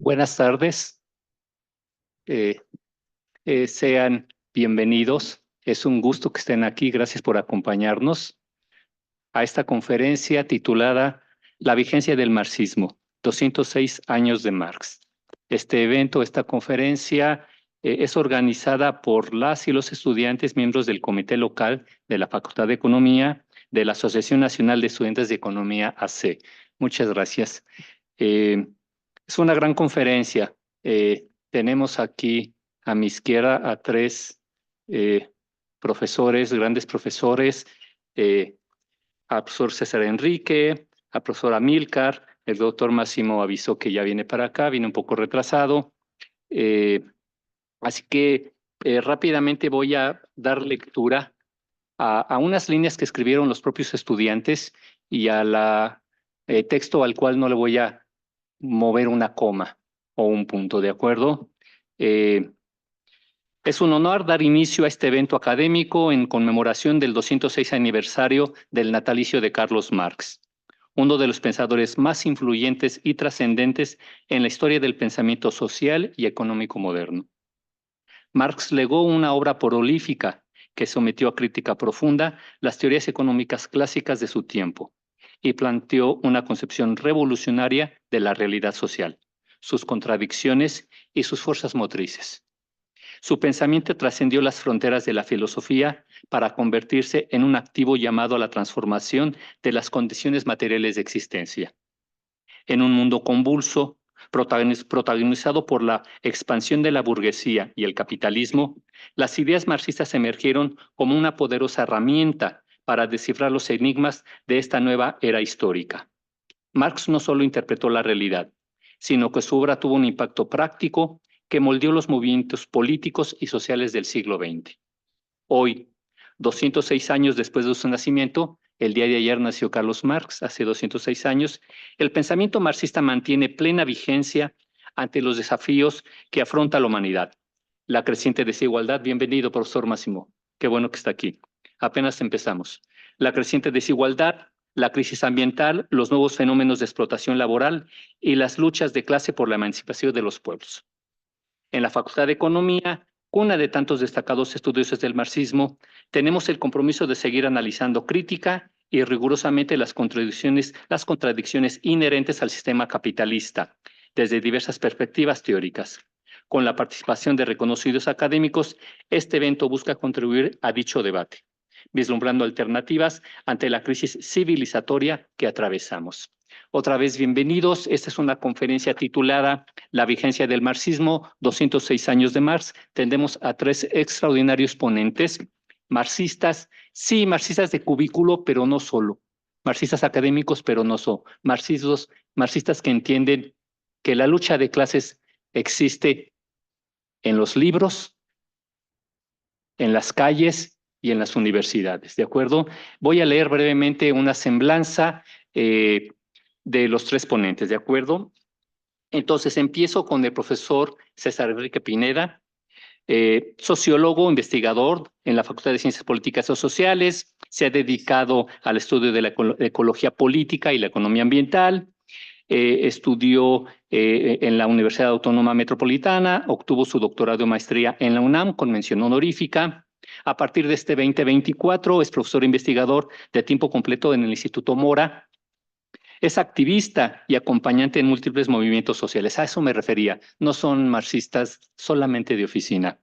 Buenas tardes, eh, sean bienvenidos. Es un gusto que estén aquí. Gracias por acompañarnos a esta conferencia titulada La vigencia del marxismo, 206 años de Marx. Este evento, esta conferencia, es organizada por las y los estudiantes miembros del Comité Local de la Facultad de Economía de la Asociación Nacional de Estudiantes de Economía AC. Muchas gracias. Eh, es una gran conferencia. Tenemos aquí a mi izquierda a tres profesores, grandes profesores, al profesor César Enrique, al profesor Amílcar. El doctor Máximo avisó que ya viene para acá, viene un poco retrasado. Eh, Así que rápidamente voy a dar lectura a unas líneas que escribieron los propios estudiantes y a la texto al cual no le voy a mover una coma o un punto, ¿de acuerdo? Eh, es un honor dar inicio a este evento académico en conmemoración del 206 aniversario del natalicio de Carlos Marx, uno de los pensadores más influyentes y trascendentes en la historia del pensamiento social y económico moderno. Marx legó una obra prolífica que sometió a crítica profunda las teorías económicas clásicas de su tiempo y planteó una concepción revolucionaria de la realidad social, sus contradicciones y sus fuerzas motrices. Su pensamiento trascendió las fronteras de la filosofía para convertirse en un activo llamado a la transformación de las condiciones materiales de existencia. En un mundo convulso, protagonizado por la expansión de la burguesía y el capitalismo, las ideas marxistas emergieron como una poderosa herramienta para descifrar los enigmas de esta nueva era histórica. Marx no solo interpretó la realidad, sino que su obra tuvo un impacto práctico que moldeó los movimientos políticos y sociales del siglo XX. Hoy, 206 años después de su nacimiento, el día de ayer nació Carlos Marx, hace 206 años, el pensamiento marxista mantiene plena vigencia ante los desafíos que afronta la humanidad. La creciente desigualdad, bienvenido, profesor Máximo, qué bueno que está aquí. Apenas empezamos. La creciente desigualdad, la crisis ambiental, los nuevos fenómenos de explotación laboral y las luchas de clase por la emancipación de los pueblos. En la Facultad de Economía, cuna de tantos destacados estudiosos del marxismo, tenemos el compromiso de seguir analizando crítica y rigurosamente las contradicciones inherentes al sistema capitalista, desde diversas perspectivas teóricas. Con la participación de reconocidos académicos, este evento busca contribuir a dicho debate, vislumbrando alternativas ante la crisis civilizatoria que atravesamos. Otra vez, bienvenidos. Esta es una conferencia titulada La vigencia del marxismo, 206 años de Marx. Tendremos a tres extraordinarios ponentes, marxistas, sí, marxistas de cubículo, pero no solo. Marxistas académicos, pero no solo. Marxistas que entienden que la lucha de clases existe en los libros, en las calles y en las universidades, ¿de acuerdo? Voy a leer brevemente una semblanza de los tres ponentes, ¿de acuerdo? Entonces, empiezo con el profesor César Enrique Pineda, sociólogo, investigador en la Facultad de Ciencias Políticas y Sociales, se ha dedicado al estudio de la ecología política y la economía ambiental, estudió en la Universidad Autónoma Metropolitana, obtuvo su doctorado y maestría en la UNAM con mención honorífica. A partir de este 2024 es profesor investigador de tiempo completo en el Instituto Mora. Es activista y acompañante en múltiples movimientos sociales. A eso me refería. No son marxistas solamente de oficina.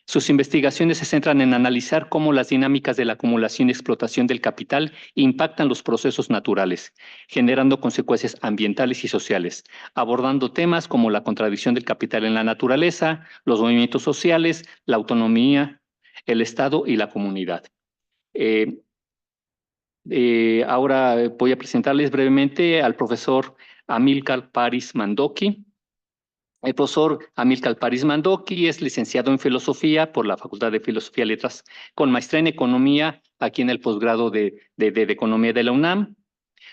Sus investigaciones se centran en analizar cómo las dinámicas de la acumulación y explotación del capital impactan los procesos naturales, generando consecuencias ambientales y sociales, abordando temas como la contradicción del capital en la naturaleza, los movimientos sociales, la autonomía, el Estado y la comunidad. Ahora voy a presentarles brevemente al profesor Amílcar París Mandoki. El profesor Amílcar París Mandoki es licenciado en Filosofía por la Facultad de Filosofía y Letras, con maestría en Economía aquí en el posgrado de Economía de la UNAM.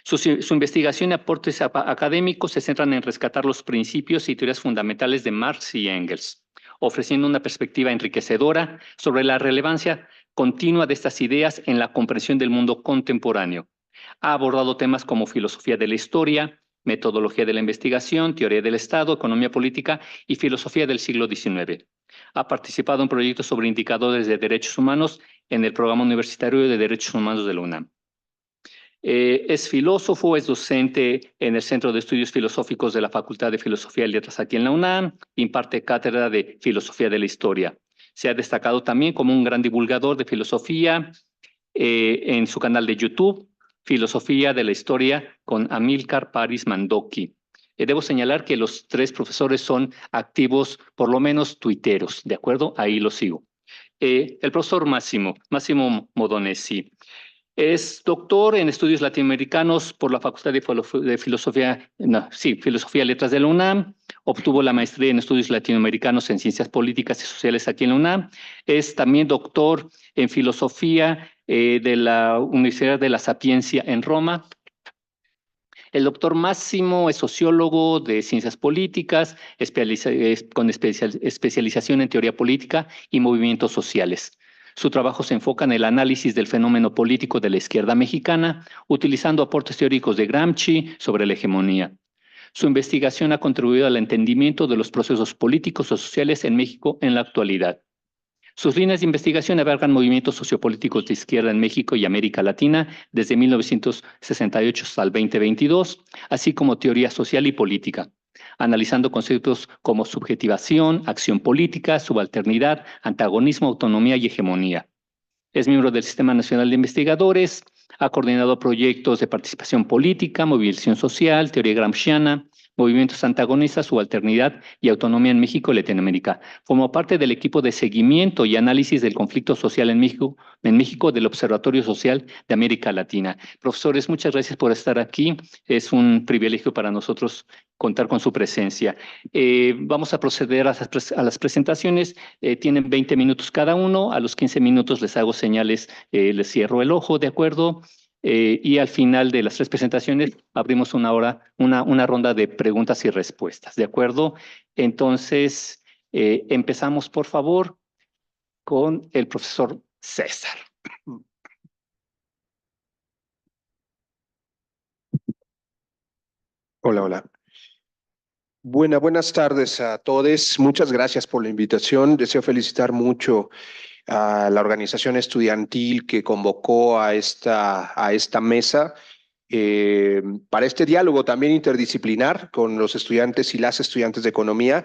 Su investigación y aportes académicos se centran en rescatar los principios y teorías fundamentales de Marx y Engels, ofreciendo una perspectiva enriquecedora sobre la relevancia continua de estas ideas en la comprensión del mundo contemporáneo. Ha abordado temas como filosofía de la historia, metodología de la investigación, teoría del Estado, economía política y filosofía del siglo XIX. Ha participado en proyectos sobre indicadores de derechos humanos en el Programa Universitario de Derechos Humanos de la UNAM. Es filósofo, es docente en el Centro de Estudios Filosóficos de la Facultad de Filosofía y Letras aquí en la UNAM, imparte cátedra de Filosofía de la Historia. Se ha destacado también como un gran divulgador de filosofía en su canal de YouTube, Filosofía de la Historia con Amílcar París Mandoki. Debo señalar que los tres profesores son activos, por lo menos tuiteros, ¿de acuerdo? Ahí lo sigo. El profesor Máximo Modonesi. Es doctor en estudios latinoamericanos por la Facultad de Filosofía, Filosofía y Letras de la UNAM. Obtuvo la maestría en estudios latinoamericanos en ciencias políticas y sociales aquí en la UNAM. Es también doctor en filosofía de la Universidad de la Sapiencia en Roma. El doctor Máximo es sociólogo de ciencias políticas, con especialización en teoría política y movimientos sociales. Su trabajo se enfoca en el análisis del fenómeno político de la izquierda mexicana, utilizando aportes teóricos de Gramsci sobre la hegemonía. Su investigación ha contribuido al entendimiento de los procesos políticos o sociales en México en la actualidad. Sus líneas de investigación abarcan movimientos sociopolíticos de izquierda en México y América Latina desde 1968 hasta el 2022, así como teoría social y política, analizando conceptos como subjetivación, acción política, subalternidad, antagonismo, autonomía y hegemonía. Es miembro del Sistema Nacional de Investigadores, ha coordinado proyectos de participación política, movilización social, teoría gramsciana, movimientos antagonistas, subalternidad y autonomía en México y Latinoamérica. Formó parte del equipo de seguimiento y análisis del conflicto social en México del Observatorio Social de América Latina. Profesores, muchas gracias por estar aquí. Es un privilegio para nosotros contar con su presencia. Vamos a proceder a las presentaciones. Tienen 20 minutos cada uno. A los 15 minutos les hago señales, les cierro el ojo, ¿de acuerdo? Y al final de las tres presentaciones abrimos una ronda de preguntas y respuestas, ¿de acuerdo? Entonces, empezamos, por favor, con el profesor César. Hola, hola. Buenas tardes a todos. Muchas gracias por la invitación. Deseo felicitar mucho a la organización estudiantil que convocó a esta mesa para este diálogo también interdisciplinar con los estudiantes y las estudiantes de economía,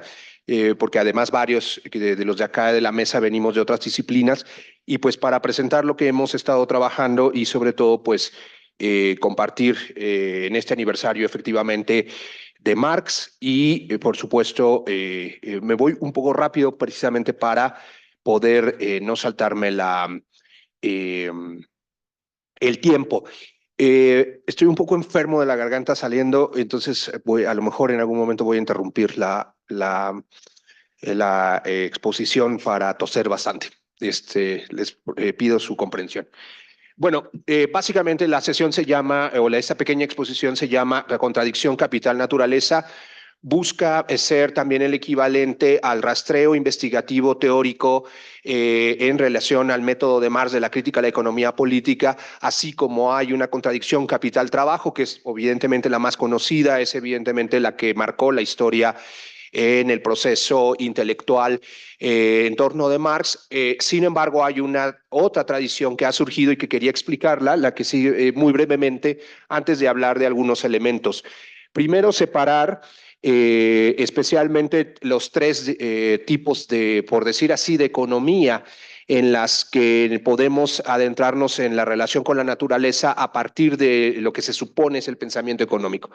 porque además varios de los de acá de la mesa venimos de otras disciplinas, y pues para presentar lo que hemos estado trabajando y sobre todo pues compartir en este aniversario efectivamente de Marx y por supuesto me voy un poco rápido precisamente para poder no saltarme eh, el tiempo. Estoy un poco enfermo de la garganta saliendo, entonces a lo mejor en algún momento voy a interrumpir la exposición para toser bastante. Les pido su comprensión. Bueno, básicamente la sesión se llama, esta pequeña exposición se llama La contradicción capital-naturaleza. Busca ser también el equivalente al rastreo investigativo teórico en relación al método de Marx de la crítica a la economía política, así como hay una contradicción capital-trabajo, que es evidentemente la más conocida, es evidentemente la que marcó la historia en el proceso intelectual en torno de Marx. Sin embargo, hay una otra tradición que ha surgido y que quería explicarla, la que sigue muy brevemente, antes de hablar de algunos elementos. Primero, separar especialmente los tres tipos de, por decir así, de economía en las que podemos adentrarnos en la relación con la naturaleza a partir de lo que se supone es el pensamiento económico.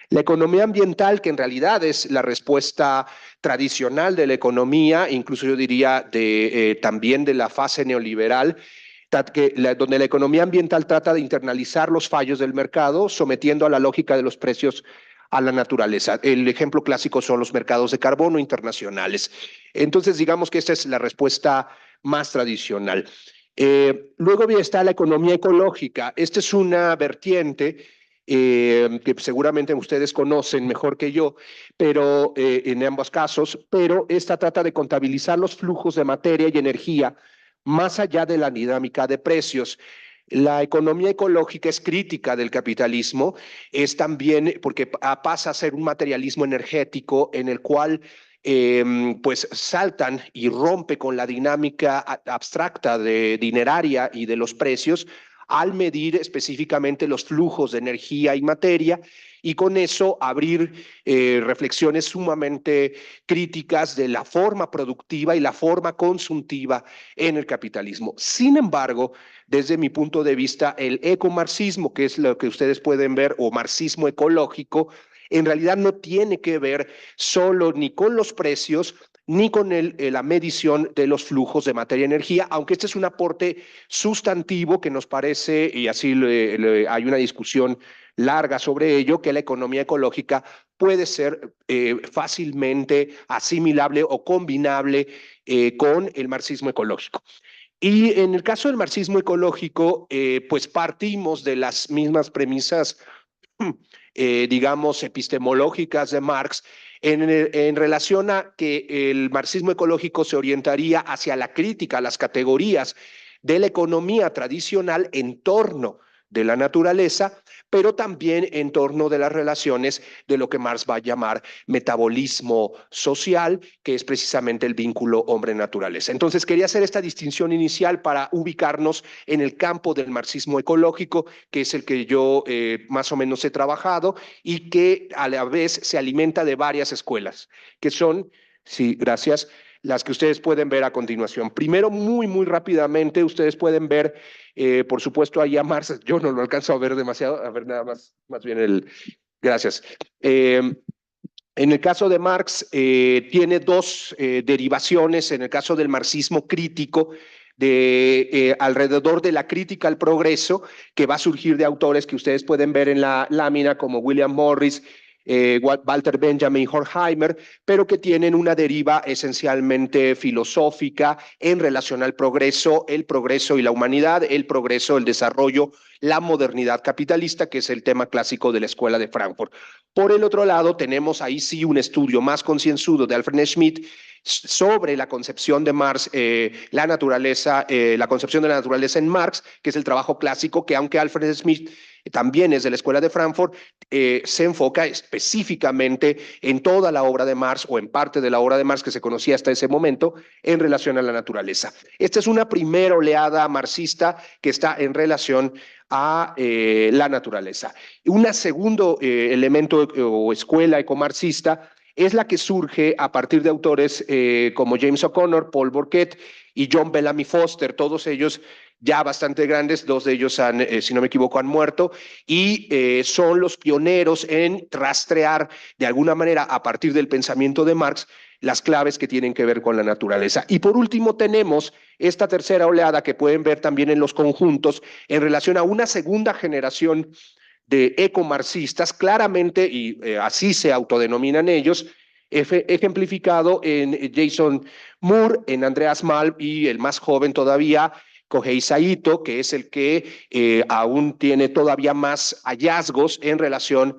La economía ambiental, que en realidad es la respuesta tradicional de la economía, incluso yo diría también de la fase neoliberal, donde la economía ambiental trata de internalizar los fallos del mercado, sometiendo a la lógica de los precios a la naturaleza. El ejemplo clásico son los mercados de carbono internacionales. Entonces, digamos que esta es la respuesta más tradicional. Luego está la economía ecológica. Esta es una vertiente que seguramente ustedes conocen mejor que yo, pero en ambos casos, pero esta trata de contabilizar los flujos de materia y energía más allá de la dinámica de precios. La economía ecológica es crítica del capitalismo, es también porque pasa a ser un materialismo energético en el cual pues saltan y rompe con la dinámica abstracta de dineraria y de los precios al medir específicamente los flujos de energía y materia y con eso abrir reflexiones sumamente críticas de la forma productiva y la forma consumtiva en el capitalismo. Sin embargo, desde mi punto de vista, el ecomarxismo, que es lo que ustedes pueden ver, o marxismo ecológico, en realidad no tiene que ver solo ni con los precios, ni con la medición de los flujos de materia y energía, aunque este es un aporte sustantivo que nos parece, y así hay una discusión larga sobre ello, que la economía ecológica puede ser fácilmente asimilable o combinable con el marxismo ecológico. Y en el caso del marxismo ecológico, pues partimos de las mismas premisas, digamos, epistemológicas de Marx en relación a que el marxismo ecológico se orientaría hacia la crítica a las categorías de la economía tradicional en torno de la naturaleza, pero también en torno de las relaciones de lo que Marx va a llamar metabolismo social, que es precisamente el vínculo hombre-naturaleza. Entonces quería hacer esta distinción inicial para ubicarnos en el campo del marxismo ecológico, que es el que yo más o menos he trabajado y que a la vez se alimenta de varias escuelas, que son, sí, gracias, las que ustedes pueden ver a continuación. Primero, muy rápidamente, ustedes pueden ver, por supuesto, ahí a Marx, yo no lo alcanzo a ver demasiado, a ver nada más bien el, gracias. En el caso de Marx, tiene dos derivaciones. En el caso del marxismo crítico, alrededor de la crítica al progreso, que va a surgir de autores que ustedes pueden ver en la lámina, como William Morris, Walter Benjamin, Horkheimer, pero que tienen una deriva esencialmente filosófica en relación al progreso, el progreso y la humanidad, el progreso, el desarrollo, la modernidad capitalista, que es el tema clásico de la Escuela de Frankfurt. Por el otro lado, tenemos ahí sí un estudio más concienzudo de Alfred Schmidt sobre la concepción de Marx, la naturaleza, la concepción de la naturaleza en Marx, que es el trabajo clásico que aunque Alfred Schmidt también es de la Escuela de Frankfurt, se enfoca específicamente en toda la obra de Marx o en parte de la obra de Marx que se conocía hasta ese momento en relación a la naturaleza. Esta es una primera oleada marxista que está en relación a la naturaleza. Un segundo elemento o escuela ecomarxista es la que surge a partir de autores como James O'Connor, Paul Bourget y John Bellamy Foster, todos ellos ya bastante grandes, dos de ellos han, si no me equivoco, han muerto, y son los pioneros en rastrear de alguna manera a partir del pensamiento de Marx las claves que tienen que ver con la naturaleza. Y por último tenemos esta tercera oleada que pueden ver también en los conjuntos en relación a una segunda generación de ecomarxistas, claramente, y así se autodenominan ellos, ejemplificado en Jason Moore, en Andreas Malm y el más joven todavía, Kohei Saito, que es el que aún tiene todavía más hallazgos en relación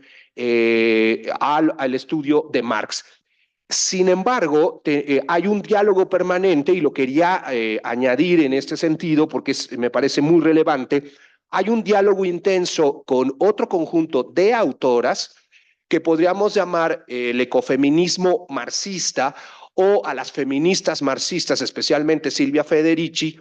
al estudio de Marx. Sin embargo, hay un diálogo permanente y lo quería añadir en este sentido porque me parece muy relevante. Hay un diálogo intenso con otro conjunto de autoras que podríamos llamar el ecofeminismo marxista o a las feministas marxistas, especialmente Silvia Federici,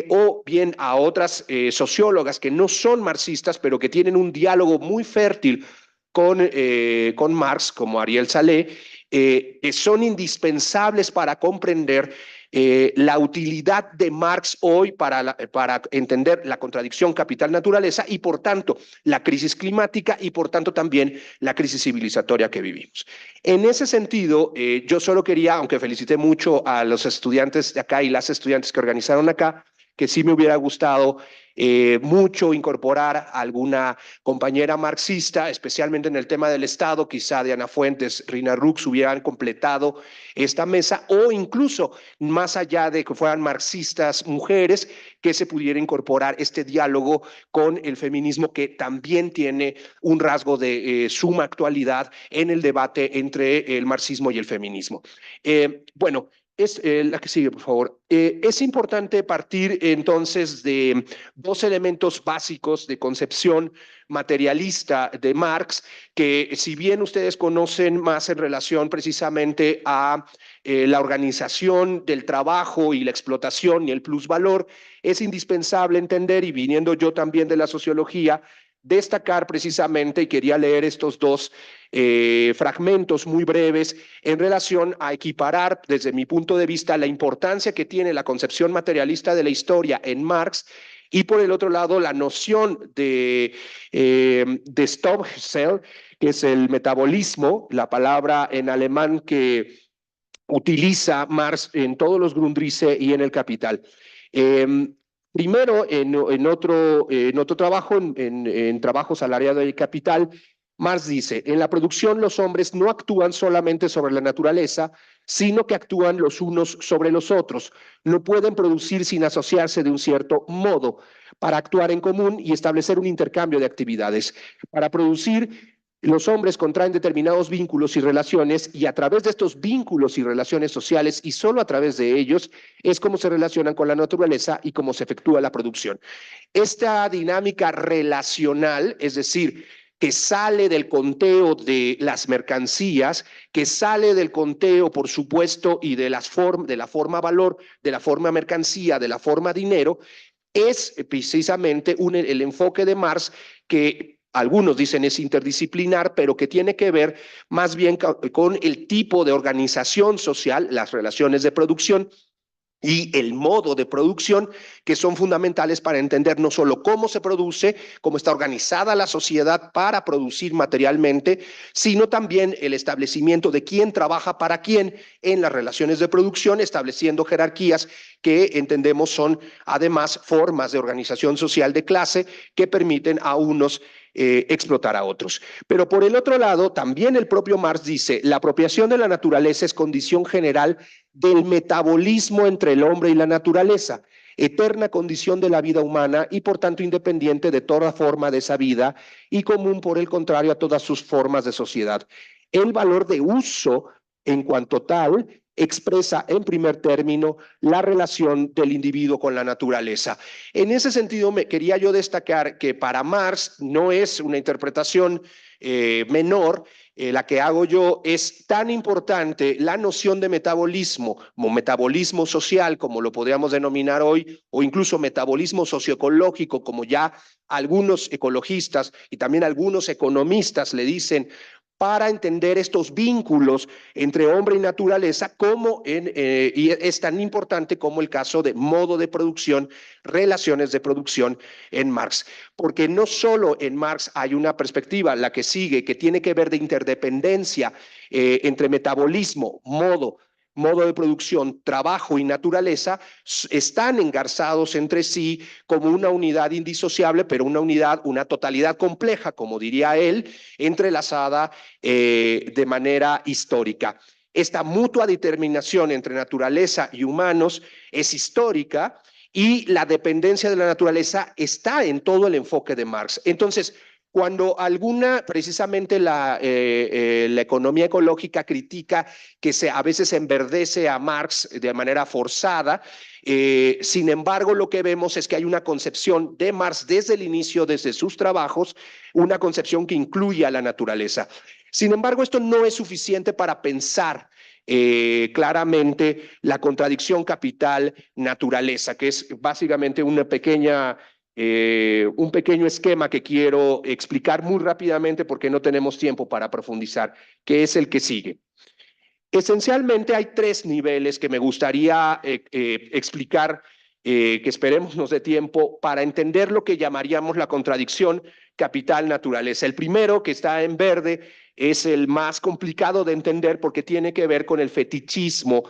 o bien a otras sociólogas que no son marxistas, pero que tienen un diálogo muy fértil con Marx, como Ariel Salé, que son indispensables para comprender la utilidad de Marx hoy para entender la contradicción capital-naturaleza y, por tanto, la crisis climática y, por tanto, también la crisis civilizatoria que vivimos. En ese sentido, yo solo quería, aunque felicité mucho a los estudiantes de acá y las estudiantes que organizaron acá, que sí me hubiera gustado mucho incorporar a alguna compañera marxista, especialmente en el tema del Estado, quizá Diana Fuentes, Rina Rux hubieran completado esta mesa, o incluso más allá de que fueran marxistas mujeres, que se pudiera incorporar este diálogo con el feminismo que también tiene un rasgo de suma actualidad en el debate entre el marxismo y el feminismo. Bueno, La que sigue, por favor. Es importante partir entonces de dos elementos básicos de concepción materialista de Marx, que si bien ustedes conocen más en relación precisamente a la organización del trabajo y la explotación y el plusvalor, es indispensable entender, y viniendo yo también de la sociología, destacar precisamente, y quería leer estos dos fragmentos muy breves en relación a equiparar, desde mi punto de vista, la importancia que tiene la concepción materialista de la historia en Marx y, por el otro lado, la noción de Stoffzell, que es el metabolismo, la palabra en alemán que utiliza Marx en todos los Grundrisse y en el Capital. Primero, en otro trabajo, en trabajo salariado del Capital, Marx dice, en la producción los hombres no actúan solamente sobre la naturaleza, sino que actúan los unos sobre los otros. No pueden producir sin asociarse de un cierto modo para actuar en común y establecer un intercambio de actividades. Para producir, los hombres contraen determinados vínculos y relaciones y a través de estos vínculos y relaciones sociales y solo a través de ellos es como se relacionan con la naturaleza y cómo se efectúa la producción. Esta dinámica relacional, es decir, que sale del conteo de las mercancías, que sale del conteo, por supuesto, y de la forma valor, de la forma mercancía, de la forma dinero, es precisamente el enfoque de Marx que algunos dicen es interdisciplinar, pero que tiene que ver más bien con el tipo de organización social, las relaciones de producción y el modo de producción, que son fundamentales para entender no solo cómo se produce, cómo está organizada la sociedad para producir materialmente, sino también el establecimiento de quién trabaja para quién en las relaciones de producción, estableciendo jerarquías que entendemos son además formas de organización social de clase que permiten a unos explotar a otros. Pero por el otro lado, también el propio Marx dice, la apropiación de la naturaleza es condición general del metabolismo entre el hombre y la naturaleza, eterna condición de la vida humana y por tanto independiente de toda forma de esa vida y común por el contrario a todas sus formas de sociedad. El valor de uso en cuanto tal expresa en primer término la relación del individuo con la naturaleza. En ese sentido, quería yo destacar que para Marx no es una interpretación menor, la que hago yo, es tan importante la noción de metabolismo, como metabolismo social, como lo podríamos denominar hoy, o incluso metabolismo socioecológico, como ya algunos ecologistas y también algunos economistas le dicen, para entender estos vínculos entre hombre y naturaleza, y es tan importante como el caso de modo de producción, relaciones de producción en Marx. Porque no solo en Marx hay una perspectiva, la que sigue, que tiene que ver de interdependencia entre metabolismo, modo de producción, trabajo y naturaleza, están engarzados entre sí como una unidad indisociable, pero una totalidad compleja, como diría él, entrelazada de manera histórica. Esta mutua determinación entre naturaleza y humanos es histórica y la dependencia de la naturaleza está en todo el enfoque de Marx. Entonces, cuando precisamente la economía ecológica critica que a veces enverdece a Marx de manera forzada, sin embargo, lo que vemos es que hay una concepción de Marx desde el inicio, desde sus trabajos, una concepción que incluye a la naturaleza. Sin embargo, esto no es suficiente para pensar claramente la contradicción capital-naturaleza, que es básicamente un pequeño esquema que quiero explicar muy rápidamente porque no tenemos tiempo para profundizar, que es el que sigue. Esencialmente hay tres niveles que me gustaría explicar, que esperemos nos dé tiempo para entender lo que llamaríamos la contradicción capital-naturaleza. El primero, que está en verde, es el más complicado de entender porque tiene que ver con el fetichismo.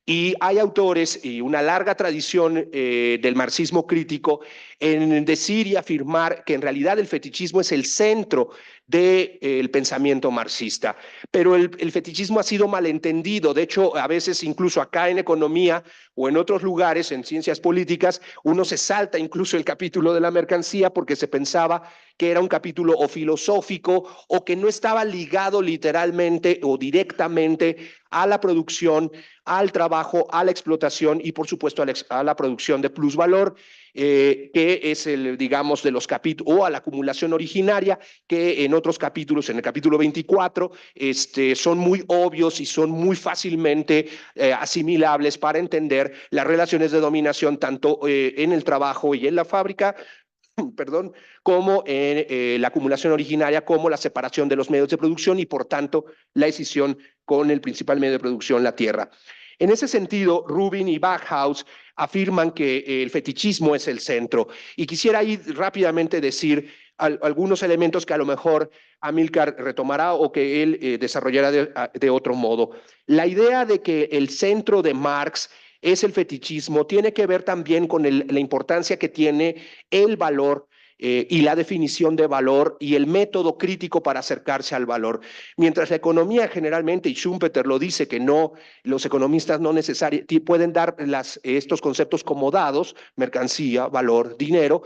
Y hay autores y una larga tradición del marxismo crítico en decir y afirmar que en realidad el fetichismo es el centro del pensamiento marxista. Pero el fetichismo ha sido malentendido. De hecho, a veces incluso acá en economía o en otros lugares, en ciencias políticas, uno se salta incluso el capítulo de la mercancía porque se pensaba que era un capítulo o filosófico o que no estaba ligado ligado literalmente o directamente a la producción, al trabajo, a la explotación y por supuesto a la producción de plusvalor, que es digamos, de los capítulos, o a la acumulación originaria, que en otros capítulos, en el capítulo 24, son muy obvios y son muy fácilmente asimilables para entender las relaciones de dominación tanto en el trabajo y en la fábrica, perdón, como en la acumulación originaria, como la separación de los medios de producción y, por tanto, la escisión con el principal medio de producción, la tierra. En ese sentido, Rubin y Backhaus afirman que el fetichismo es el centro. Y quisiera ir rápidamente decir algunos elementos que a lo mejor Amílcar retomará o que él desarrollará de otro modo. La idea de que el centro de Marx es el fetichismo tiene que ver también con la importancia que tiene el valor y la definición de valor y el método crítico para acercarse al valor. Mientras la economía generalmente, y Schumpeter lo dice, que no, los economistas no necesariamente pueden dar estos conceptos como dados, mercancía, valor, dinero,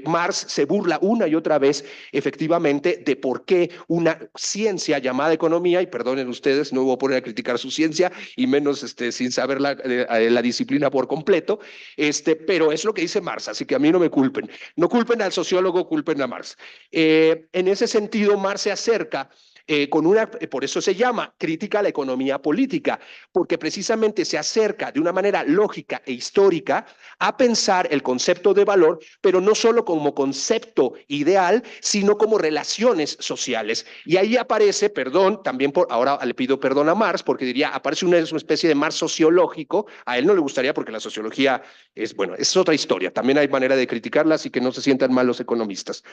Marx se burla una y otra vez efectivamente de por qué una ciencia llamada economía, y perdonen ustedes, no voy a poner a criticar su ciencia, y menos sin saber la disciplina por completo, pero es lo que dice Marx, así que a mí no me culpen. No culpen al sociólogo, culpen a Marx. En ese sentido, Marx se acerca por eso se llama crítica a la economía política, porque precisamente se acerca de una manera lógica e histórica a pensar el concepto de valor, pero no solo como concepto ideal, sino como relaciones sociales. Y ahí aparece, perdón, también ahora le pido perdón a Marx, porque diría, aparece una especie de Marx sociológico. A él no le gustaría porque la sociología es otra historia. También hay manera de criticarla, así que no se sientan mal los economistas.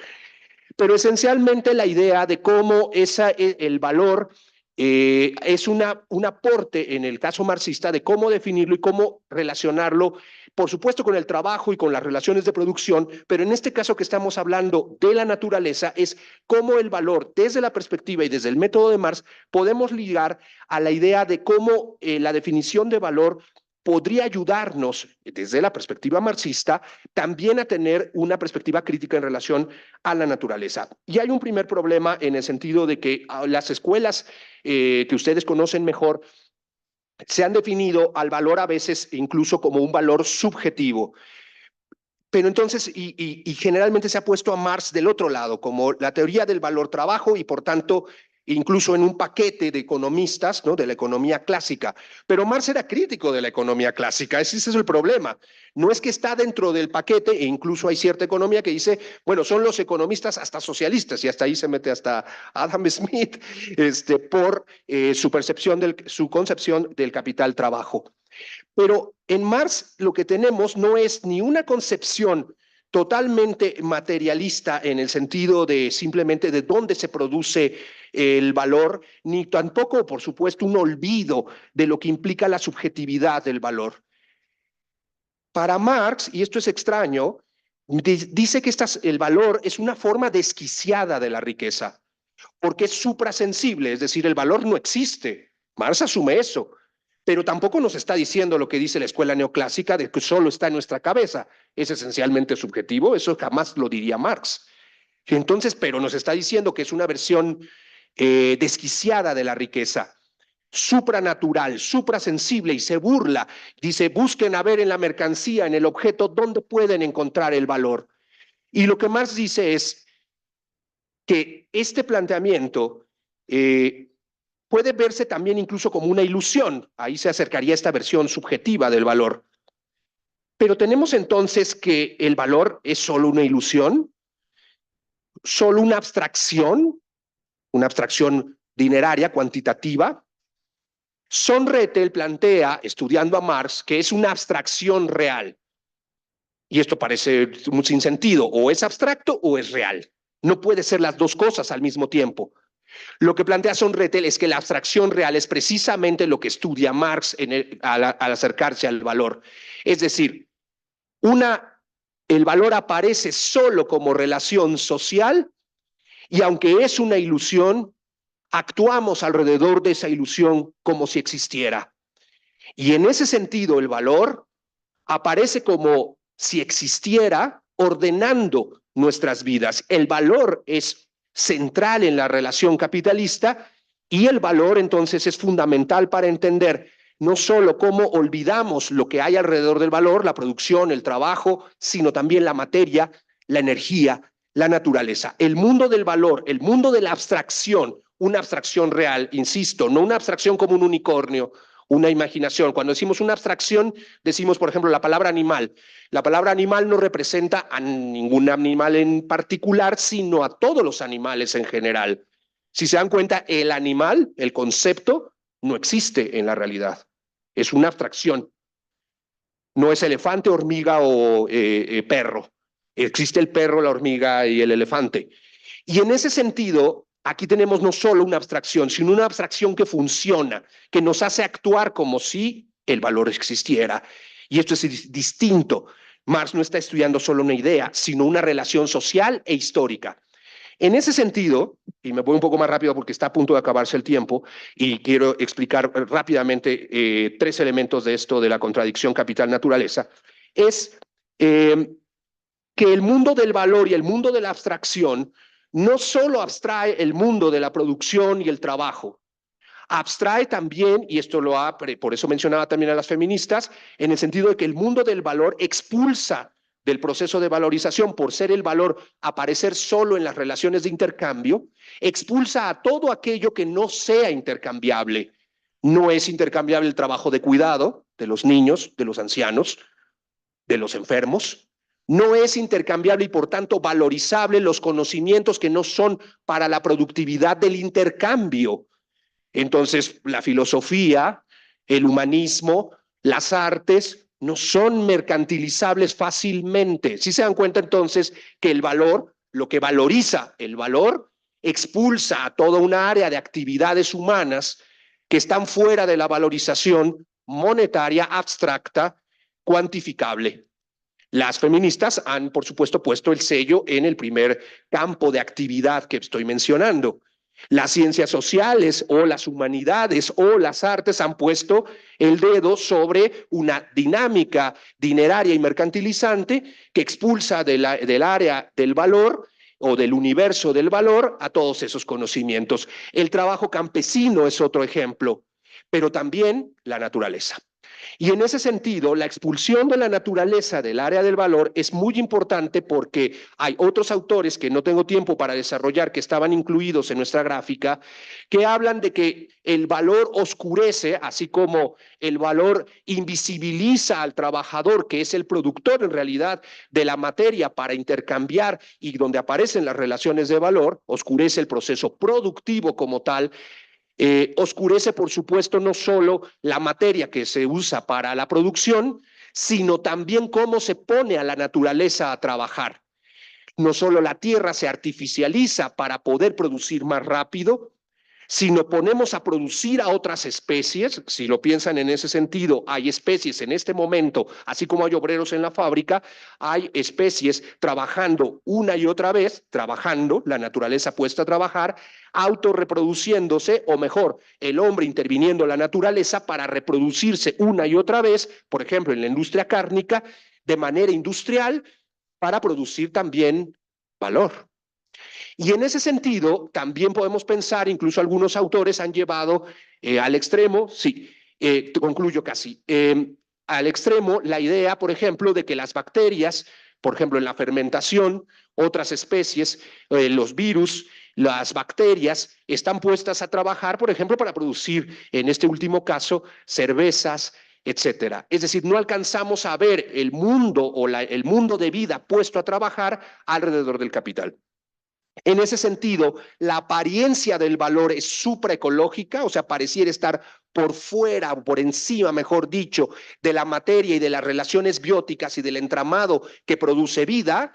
Pero esencialmente la idea de cómo el valor es un aporte, en el caso marxista, de cómo definirlo y cómo relacionarlo, por supuesto, con el trabajo y con las relaciones de producción, pero en este caso que estamos hablando de la naturaleza, es cómo el valor, desde la perspectiva y desde el método de Marx, podemos ligar a la idea de cómo la definición de valor podría ayudarnos, desde la perspectiva marxista, también a tener una perspectiva crítica en relación a la naturaleza. Y hay un primer problema en el sentido de que las escuelas que ustedes conocen mejor se han definido al valor a veces incluso como un valor subjetivo. Pero entonces, y generalmente se ha puesto a Marx del otro lado, como la teoría del valor trabajo y por tanto incluso en un paquete de economistas, ¿no?, de la economía clásica. Pero Marx era crítico de la economía clásica, ese es el problema. No es que está dentro del paquete, e incluso hay cierta economía que dice, bueno, son los economistas hasta socialistas, y hasta ahí se mete hasta Adam Smith, por su concepción del capital trabajo. Pero en Marx lo que tenemos no es ni una concepción totalmente materialista en el sentido de simplemente de dónde se produce el valor, ni tampoco, por supuesto, un olvido de lo que implica la subjetividad del valor. Para Marx, y esto es extraño, dice que el valor es una forma desquiciada de la riqueza, porque es suprasensible, es decir, el valor no existe. Marx asume eso, pero tampoco nos está diciendo lo que dice la escuela neoclásica de que solo está en nuestra cabeza. Es esencialmente subjetivo, eso jamás lo diría Marx. Entonces, pero nos está diciendo que es una versión desquiciada de la riqueza, supranatural, suprasensible, y se burla. Dice, busquen a ver en la mercancía, en el objeto, dónde pueden encontrar el valor. Y lo que Marx dice es que este planteamiento puede verse también incluso como una ilusión. Ahí se acercaría esta versión subjetiva del valor. Pero tenemos entonces que el valor es solo una ilusión, solo una abstracción dineraria, cuantitativa. Sonrethel plantea, estudiando a Marx, que es una abstracción real. Y esto parece un sinsentido, o es abstracto o es real. No puede ser las dos cosas al mismo tiempo. Lo que plantea Sonrethel es que la abstracción real es precisamente lo que estudia Marx al acercarse al valor. Es decir, el valor aparece solo como relación social y aunque es una ilusión, actuamos alrededor de esa ilusión como si existiera. Y en ese sentido, el valor aparece como si existiera ordenando nuestras vidas. El valor es central en la relación capitalista, y el valor entonces es fundamental para entender no solo cómo olvidamos lo que hay alrededor del valor, la producción, el trabajo, sino también la materia, la energía, la naturaleza. El mundo del valor, el mundo de la abstracción, una abstracción real, insisto, no una abstracción como un unicornio, una imaginación. Cuando decimos una abstracción, decimos, por ejemplo, la palabra animal. La palabra animal no representa a ningún animal en particular, sino a todos los animales en general. Si se dan cuenta, el animal, el concepto, no existe en la realidad. Es una abstracción. No es elefante, hormiga o perro. Existe el perro, la hormiga y el elefante. Y en ese sentido, aquí tenemos no solo una abstracción, sino una abstracción que funciona, que nos hace actuar como si el valor existiera. Y esto es distinto. Marx no está estudiando solo una idea, sino una relación social e histórica. En ese sentido, y me voy un poco más rápido porque está a punto de acabarse el tiempo, y quiero explicar rápidamente 3 elementos de esto de la contradicción capital-naturaleza, es que el mundo del valor y el mundo de la abstracción no solo abstrae el mundo de la producción y el trabajo, abstrae también, y esto por eso mencionaba también a las feministas, en el sentido de que el mundo del valor expulsa del proceso de valorización, por ser el valor aparecer solo en las relaciones de intercambio, expulsa a todo aquello que no sea intercambiable. No es intercambiable el trabajo de cuidado de los niños, de los ancianos, de los enfermos. No es intercambiable y por tanto valorizable los conocimientos que no son para la productividad del intercambio. Entonces, la filosofía, el humanismo, las artes no son mercantilizables fácilmente. Si se dan cuenta entonces que el valor, lo que valoriza el valor, expulsa a toda una área de actividades humanas que están fuera de la valorización monetaria abstracta, cuantificable. Las feministas han, por supuesto, puesto el sello en el primer campo de actividad que estoy mencionando. Las ciencias sociales o las humanidades o las artes han puesto el dedo sobre una dinámica dineraria y mercantilizante que expulsa del área del valor o del universo del valor a todos esos conocimientos. El trabajo campesino es otro ejemplo, pero también la naturaleza. Y en ese sentido, la expulsión de la naturaleza del área del valor es muy importante porque hay otros autores que no tengo tiempo para desarrollar, que estaban incluidos en nuestra gráfica, que hablan de que el valor oscurece, así como el valor invisibiliza al trabajador, que es el productor en realidad de la materia para intercambiar y donde aparecen las relaciones de valor, oscurece el proceso productivo como tal. Oscurece, por supuesto, no solo la materia que se usa para la producción, sino también cómo se pone a la naturaleza a trabajar. No solo la tierra se artificializa para poder producir más rápido, sino ponemos a producir a otras especies. Si lo piensan en ese sentido, hay especies en este momento, así como hay obreros en la fábrica, hay especies trabajando una y otra vez, trabajando, la naturaleza puesta a trabajar, autorreproduciéndose, o mejor, el hombre interviniendo en la naturaleza para reproducirse una y otra vez, por ejemplo, en la industria cárnica, de manera industrial, para producir también valor. Y en ese sentido, también podemos pensar, incluso algunos autores han llevado al extremo, sí, concluyo casi, al extremo la idea, por ejemplo, de que las bacterias, por ejemplo, en la fermentación, otras especies, los virus, las bacterias están puestas a trabajar, por ejemplo, para producir, en este último caso, cervezas, etcétera. Es decir, no alcanzamos a ver el mundo o el mundo de vida puesto a trabajar alrededor del capital. En ese sentido, la apariencia del valor es supraecológica, o sea, pareciera estar por fuera, por encima, mejor dicho, de la materia y de las relaciones bióticas y del entramado que produce vida,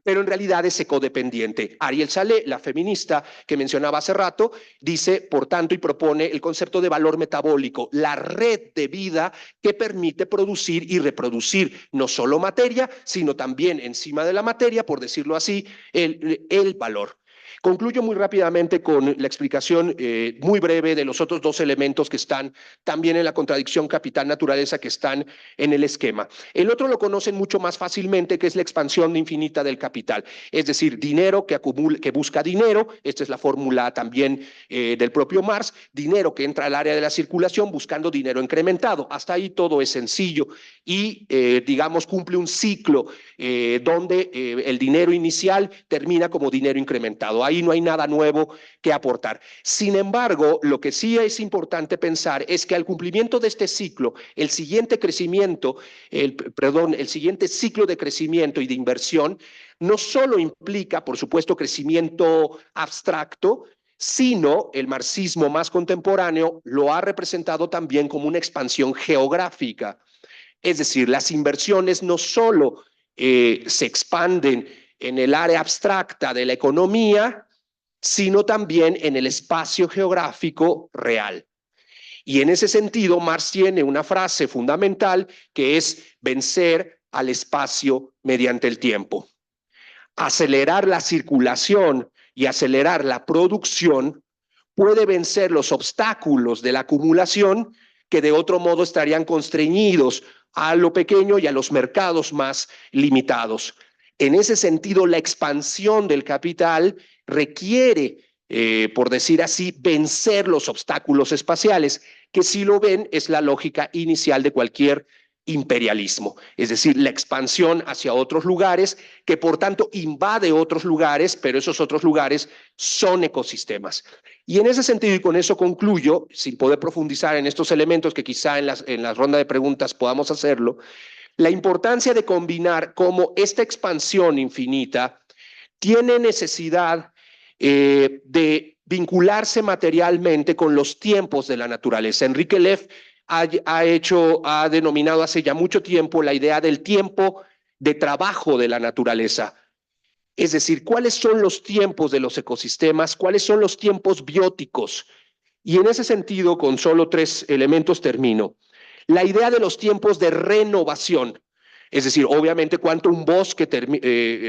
pero en realidad es ecodependiente. Ariel Salé, la feminista que mencionaba hace rato, dice, por tanto, y propone el concepto de valor metabólico, la red de vida que permite producir y reproducir no solo materia, sino también encima de la materia, por decirlo así, el valor. Concluyo muy rápidamente con la explicación muy breve de los otros dos elementos que están también en la contradicción capital-naturaleza que están en el esquema. El otro lo conocen mucho más fácilmente, que es la expansión infinita del capital, es decir, dinero que busca dinero. Esta es la fórmula también del propio Marx, dinero que entra al área de la circulación buscando dinero incrementado. Hasta ahí todo es sencillo y, digamos, cumple un ciclo donde el dinero inicial termina como dinero incrementado. Ahí no hay nada nuevo que aportar. Sin embargo, lo que sí es importante pensar es que al cumplimiento de este ciclo, el siguiente crecimiento, el siguiente ciclo de crecimiento y de inversión no solo implica, por supuesto, crecimiento abstracto, sino el marxismo más contemporáneo lo ha representado también como una expansión geográfica. Es decir, las inversiones no solo se expanden en el área abstracta de la economía, sino también en el espacio geográfico real. Y en ese sentido, Marx tiene una frase fundamental que es vencer al espacio mediante el tiempo. Acelerar la circulación y acelerar la producción puede vencer los obstáculos de la acumulación que de otro modo estarían constreñidos a lo pequeño y a los mercados más limitados. En ese sentido, la expansión del capital requiere, por decir así, vencer los obstáculos espaciales, que si lo ven es la lógica inicial de cualquier imperialismo, es decir, la expansión hacia otros lugares, que por tanto invade otros lugares, pero esos otros lugares son ecosistemas. Y en ese sentido, y con eso concluyo, sin poder profundizar en estos elementos que quizá en la ronda de preguntas podamos hacerlo, la importancia de combinar cómo esta expansión infinita tiene necesidad de vincularse materialmente con los tiempos de la naturaleza. Enrique Leff ha denominado hace ya mucho tiempo la idea del tiempo de trabajo de la naturaleza. Es decir, ¿cuáles son los tiempos de los ecosistemas? ¿Cuáles son los tiempos bióticos? Y en ese sentido, con solo 3 elementos termino. La idea de los tiempos de renovación, es decir, obviamente cuánto un bosque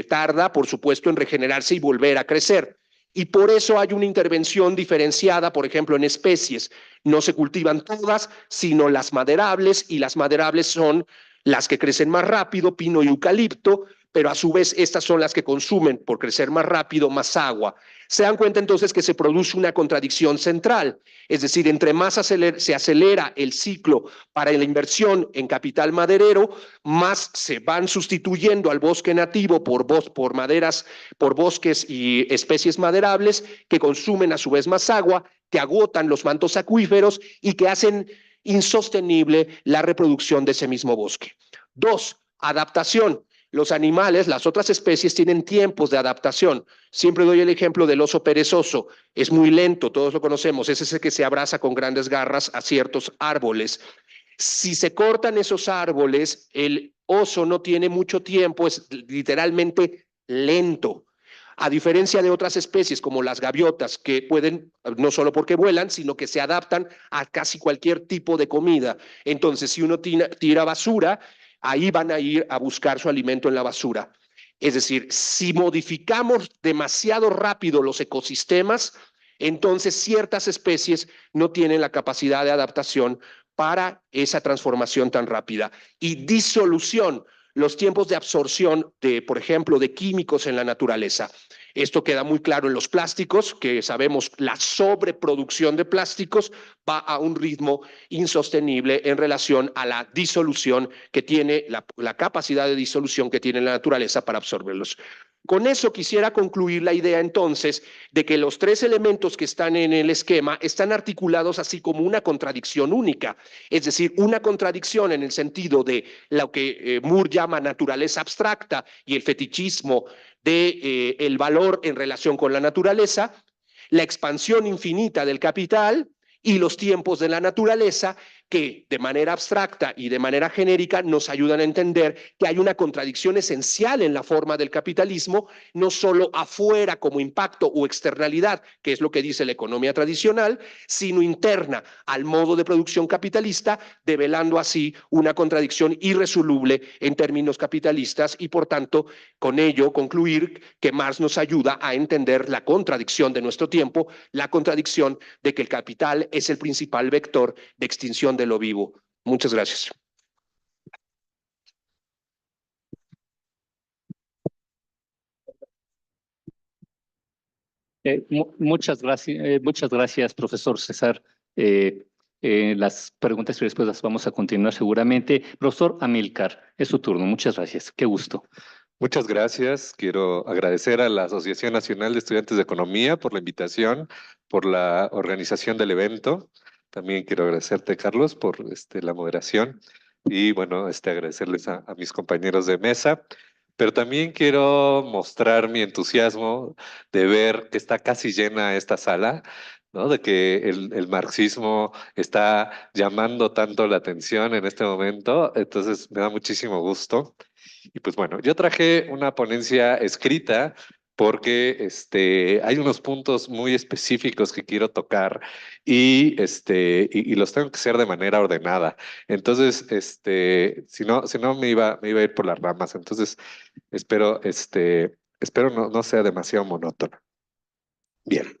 tarda, por supuesto, en regenerarse y volver a crecer. Y por eso hay una intervención diferenciada, por ejemplo, en especies. No se cultivan todas, sino las maderables, y las maderables son las que crecen más rápido, pino y eucalipto, pero a su vez estas son las que consumen, por crecer más rápido, más agua. Se dan cuenta entonces que se produce una contradicción central, es decir, entre más se acelera el ciclo para la inversión en capital maderero, más se van sustituyendo al bosque nativo por bosques y especies maderables que consumen a su vez más agua, que agotan los mantos acuíferos y que hacen insostenible la reproducción de ese mismo bosque. 2, adaptación. Los animales, las otras especies, tienen tiempos de adaptación. Siempre doy el ejemplo del oso perezoso. Es muy lento, todos lo conocemos. Es ese que se abraza con grandes garras a ciertos árboles. Si se cortan esos árboles, el oso no tiene mucho tiempo, es literalmente lento. A diferencia de otras especies como las gaviotas, que pueden, no solo porque vuelan, sino que se adaptan a casi cualquier tipo de comida. Entonces, si uno tira basura, ahí van a ir a buscar su alimento en la basura. Es decir, si modificamos demasiado rápido los ecosistemas, entonces ciertas especies no tienen la capacidad de adaptación para esa transformación tan rápida. Y disolución, los tiempos de absorción de, por ejemplo, de químicos en la naturaleza. Esto queda muy claro en los plásticos, que sabemos la sobreproducción de plásticos va a un ritmo insostenible en relación a la disolución que tiene, la capacidad de disolución que tiene la naturaleza para absorberlos. Con eso quisiera concluir la idea entonces de que los 3 elementos que están en el esquema están articulados así como una contradicción única, es decir, una contradicción en el sentido de lo que Moore llama naturaleza abstracta y el fetichismo de el valor en relación con la naturaleza, la expansión infinita del capital y los tiempos de la naturaleza, que de manera abstracta y de manera genérica nos ayudan a entender que hay una contradicción esencial en la forma del capitalismo, no solo afuera como impacto o externalidad, que es lo que dice la economía tradicional, sino interna al modo de producción capitalista, develando así una contradicción irresoluble en términos capitalistas y por tanto con ello concluir que Marx nos ayuda a entender la contradicción de nuestro tiempo, la contradicción de que el capital es el principal vector de extinción de lo vivo. Muchas gracias. Muchas gracias, profesor César. Las preguntas y respuestas vamos a continuar seguramente. Profesor Amílcar, es su turno. Muchas gracias. Qué gusto. Muchas gracias. Quiero agradecer a la Asociación Nacional de Estudiantes de Economía por la invitación, por la organización del evento. También quiero agradecerte, Carlos, por la moderación y bueno, agradecerles a mis compañeros de mesa. Pero también quiero mostrar mi entusiasmo de ver que está casi llena esta sala, ¿no? De que el marxismo está llamando tanto la atención en este momento. Entonces me da muchísimo gusto. Y pues bueno, yo traje una ponencia escrita porque hay unos puntos muy específicos que quiero tocar y los tengo que hacer de manera ordenada. Entonces, si no me iba a ir por las ramas. Entonces, espero no sea demasiado monótono. Bien.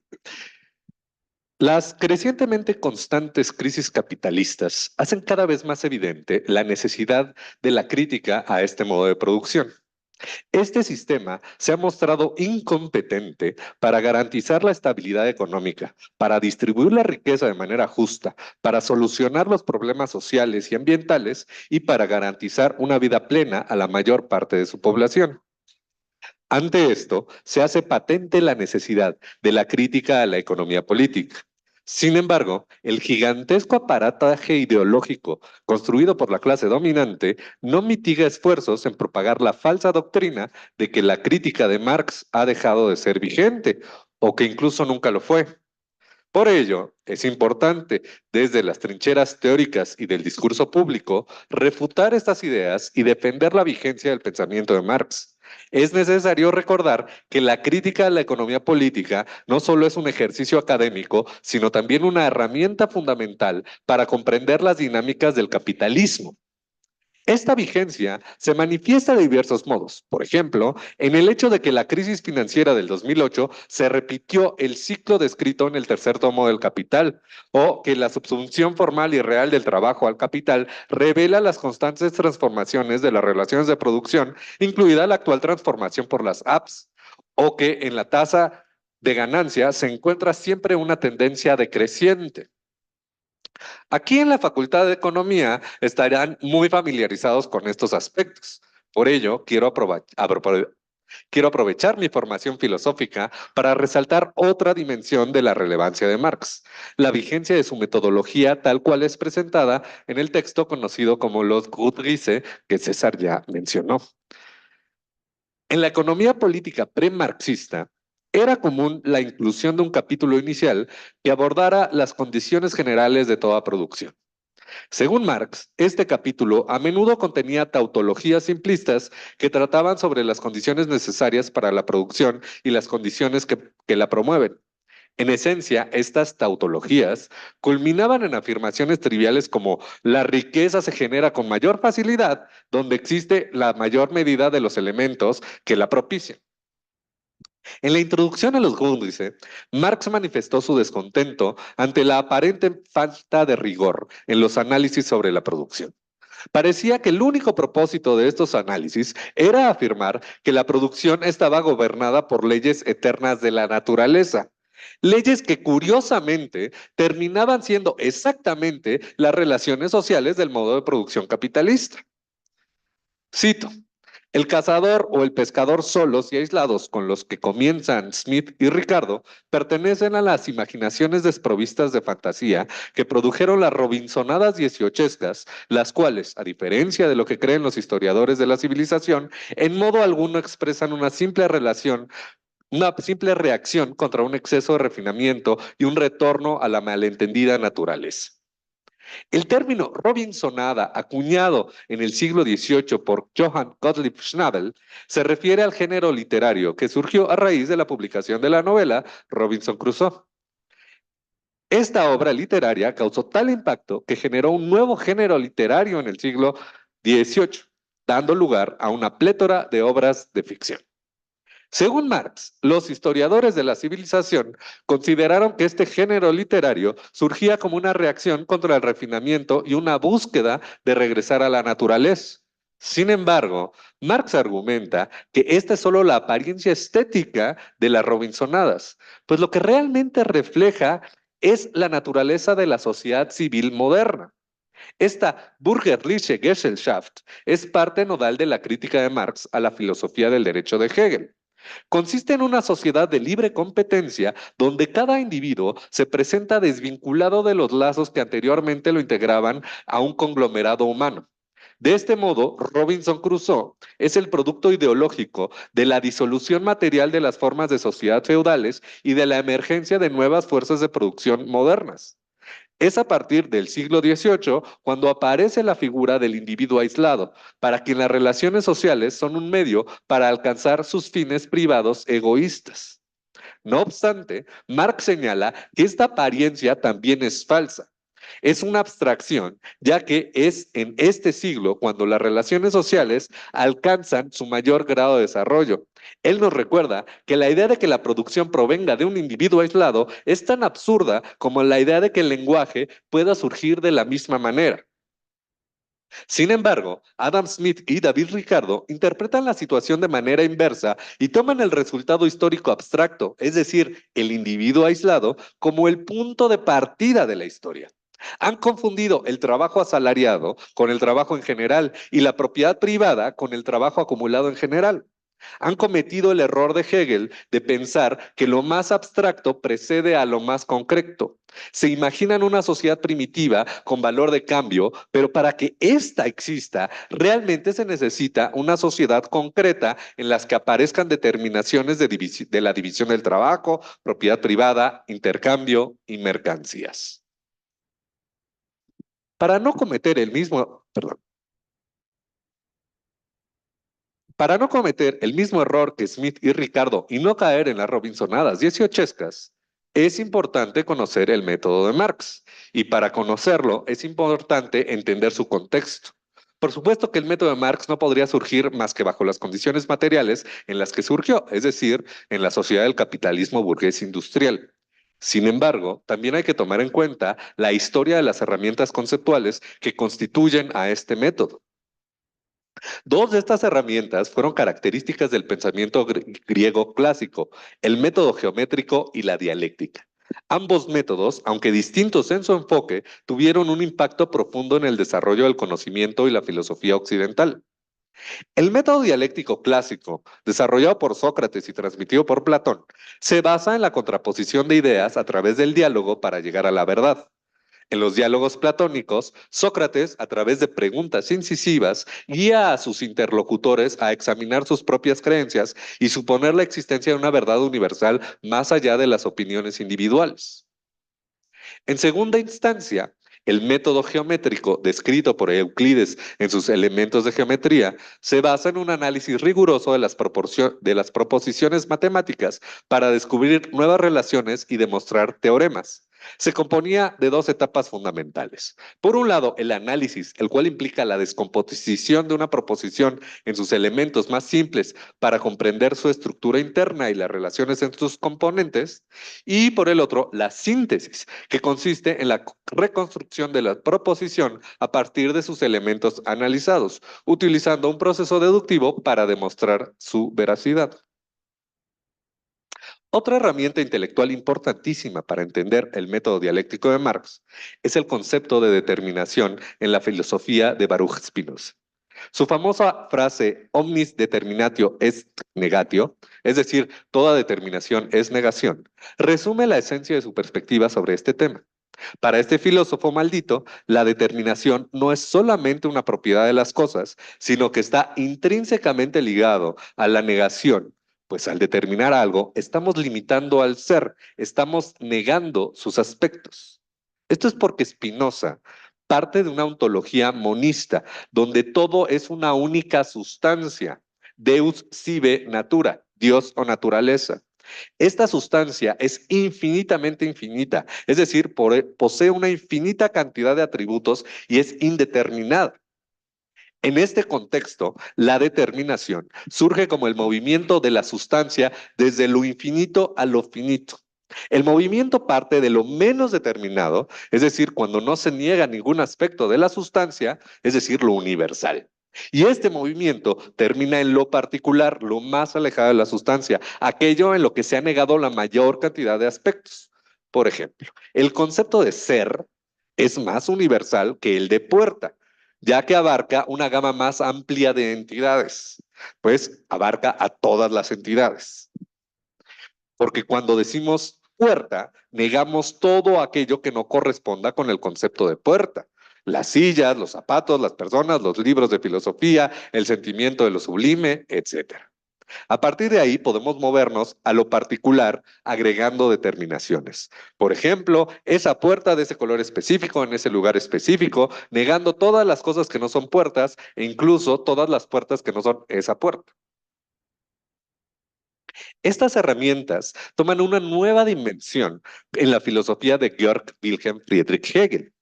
Las crecientemente constantes crisis capitalistas hacen cada vez más evidente la necesidad de la crítica a este modo de producción. Este sistema se ha mostrado incompetente para garantizar la estabilidad económica, para distribuir la riqueza de manera justa, para solucionar los problemas sociales y ambientales y para garantizar una vida plena a la mayor parte de su población. Ante esto, se hace patente la necesidad de la crítica a la economía política. Sin embargo, el gigantesco aparataje ideológico construido por la clase dominante no mitiga esfuerzos en propagar la falsa doctrina de que la crítica de Marx ha dejado de ser vigente o que incluso nunca lo fue. Por ello, es importante, desde las trincheras teóricas y del discurso público, refutar estas ideas y defender la vigencia del pensamiento de Marx. Es necesario recordar que la crítica a la economía política no solo es un ejercicio académico, sino también una herramienta fundamental para comprender las dinámicas del capitalismo. Esta vigencia se manifiesta de diversos modos. Por ejemplo, en el hecho de que la crisis financiera del 2008 se repitió el ciclo descrito en el tercer tomo del Capital, o que la subsunción formal y real del trabajo al capital revela las constantes transformaciones de las relaciones de producción, incluida la actual transformación por las apps, o que en la tasa de ganancia se encuentra siempre una tendencia decreciente. Aquí en la Facultad de Economía estarán muy familiarizados con estos aspectos. Por ello, quiero aprovechar mi formación filosófica para resaltar otra dimensión de la relevancia de Marx, la vigencia de su metodología tal cual es presentada en el texto conocido como los Grundrisse, que César ya mencionó. En la economía política pre-marxista, era común la inclusión de un capítulo inicial que abordara las condiciones generales de toda producción. Según Marx, este capítulo a menudo contenía tautologías simplistas que trataban sobre las condiciones necesarias para la producción y las condiciones que la promueven. En esencia, estas tautologías culminaban en afirmaciones triviales como la riqueza se genera con mayor facilidad donde existe la mayor medida de los elementos que la propician. En la introducción a los Grundrisse, Marx manifestó su descontento ante la aparente falta de rigor en los análisis sobre la producción. Parecía que el único propósito de estos análisis era afirmar que la producción estaba gobernada por leyes eternas de la naturaleza, leyes que curiosamente terminaban siendo exactamente las relaciones sociales del modo de producción capitalista. Cito: el cazador o el pescador solos y aislados con los que comienzan Smith y Ricardo pertenecen a las imaginaciones desprovistas de fantasía que produjeron las Robinsonadas dieciochescas, las cuales, a diferencia de lo que creen los historiadores de la civilización, en modo alguno expresan una simple reacción contra un exceso de refinamiento y un retorno a la malentendida naturaleza. El término Robinsonada, acuñado en el siglo XVIII por Johann Gottlieb Schnabel, se refiere al género literario que surgió a raíz de la publicación de la novela Robinson Crusoe. Esta obra literaria causó tal impacto que generó un nuevo género literario en el siglo XVIII, dando lugar a una plétora de obras de ficción. Según Marx, los historiadores de la civilización consideraron que este género literario surgía como una reacción contra el refinamiento y una búsqueda de regresar a la naturaleza. Sin embargo, Marx argumenta que esta es solo la apariencia estética de las Robinsonadas, pues lo que realmente refleja es la naturaleza de la sociedad civil moderna. Esta Bürgerliche Gesellschaft es parte nodal de la crítica de Marx a la filosofía del derecho de Hegel. Consiste en una sociedad de libre competencia donde cada individuo se presenta desvinculado de los lazos que anteriormente lo integraban a un conglomerado humano. De este modo, Robinson Crusoe es el producto ideológico de la disolución material de las formas de sociedad feudales y de la emergencia de nuevas fuerzas de producción modernas. Es a partir del siglo XVIII cuando aparece la figura del individuo aislado, para quien las relaciones sociales son un medio para alcanzar sus fines privados egoístas. No obstante, Marx señala que esta apariencia también es falsa. Es una abstracción, ya que es en este siglo cuando las relaciones sociales alcanzan su mayor grado de desarrollo. Él nos recuerda que la idea de que la producción provenga de un individuo aislado es tan absurda como la idea de que el lenguaje pueda surgir de la misma manera. Sin embargo, Adam Smith y David Ricardo interpretan la situación de manera inversa y toman el resultado histórico abstracto, es decir, el individuo aislado, como el punto de partida de la historia. Han confundido el trabajo asalariado con el trabajo en general y la propiedad privada con el trabajo acumulado en general. Han cometido el error de Hegel de pensar que lo más abstracto precede a lo más concreto. Se imaginan una sociedad primitiva con valor de cambio, pero para que ésta exista, realmente se necesita una sociedad concreta en las que aparezcan determinaciones de la división del trabajo, propiedad privada, intercambio y mercancías. Para no cometer el mismo, Para no cometer el mismo error que Smith y Ricardo y no caer en las Robinsonadas dieciochescas, es importante conocer el método de Marx. Y para conocerlo es importante entender su contexto. Por supuesto que el método de Marx no podría surgir más que bajo las condiciones materiales en las que surgió, es decir, en la sociedad del capitalismo burgués industrial. Sin embargo, también hay que tomar en cuenta la historia de las herramientas conceptuales que constituyen a este método. Dos de estas herramientas fueron características del pensamiento griego clásico, el método geométrico y la dialéctica. Ambos métodos, aunque distintos en su enfoque, tuvieron un impacto profundo en el desarrollo del conocimiento y la filosofía occidental. El método dialéctico clásico, desarrollado por Sócrates y transmitido por Platón, se basa en la contraposición de ideas a través del diálogo para llegar a la verdad. En los diálogos platónicos, Sócrates, a través de preguntas incisivas, guía a sus interlocutores a examinar sus propias creencias y suponer la existencia de una verdad universal más allá de las opiniones individuales. En segunda instancia, el método geométrico descrito por Euclides en sus elementos de geometría se basa en un análisis riguroso de las proposiciones matemáticas para descubrir nuevas relaciones y demostrar teoremas. Se componía de dos etapas fundamentales. Por un lado, el análisis, el cual implica la descomposición de una proposición en sus elementos más simples para comprender su estructura interna y las relaciones entre sus componentes. Y por el otro, la síntesis, que consiste en la reconstrucción de la proposición a partir de sus elementos analizados, utilizando un proceso deductivo para demostrar su veracidad. Otra herramienta intelectual importantísima para entender el método dialéctico de Marx es el concepto de determinación en la filosofía de Baruch Spinoza. Su famosa frase omnis determinatio est negatio, es decir, toda determinación es negación, resume la esencia de su perspectiva sobre este tema. Para este filósofo maldito, la determinación no es solamente una propiedad de las cosas, sino que está intrínsecamente ligado a la negación. Pues al determinar algo, estamos limitando al ser, estamos negando sus aspectos. Esto es porque Spinoza parte de una ontología monista, donde todo es una única sustancia, Deus sive natura, Dios o naturaleza. Esta sustancia es infinitamente infinita, es decir, posee una infinita cantidad de atributos y es indeterminada. En este contexto, la determinación surge como el movimiento de la sustancia desde lo infinito a lo finito. El movimiento parte de lo menos determinado, es decir, cuando no se niega ningún aspecto de la sustancia, es decir, lo universal. Y este movimiento termina en lo particular, lo más alejado de la sustancia, aquello en lo que se ha negado la mayor cantidad de aspectos. Por ejemplo, el concepto de ser es más universal que el de puerta, ya que abarca una gama más amplia de entidades, pues abarca a todas las entidades. Porque cuando decimos puerta, negamos todo aquello que no corresponda con el concepto de puerta. Las sillas, los zapatos, las personas, los libros de filosofía, el sentimiento de lo sublime, etcétera. A partir de ahí podemos movernos a lo particular agregando determinaciones. Por ejemplo, esa puerta de ese color específico en ese lugar específico, negando todas las cosas que no son puertas e incluso todas las puertas que no son esa puerta. Estas herramientas toman una nueva dimensión en la filosofía de Georg Wilhelm Friedrich Hegel.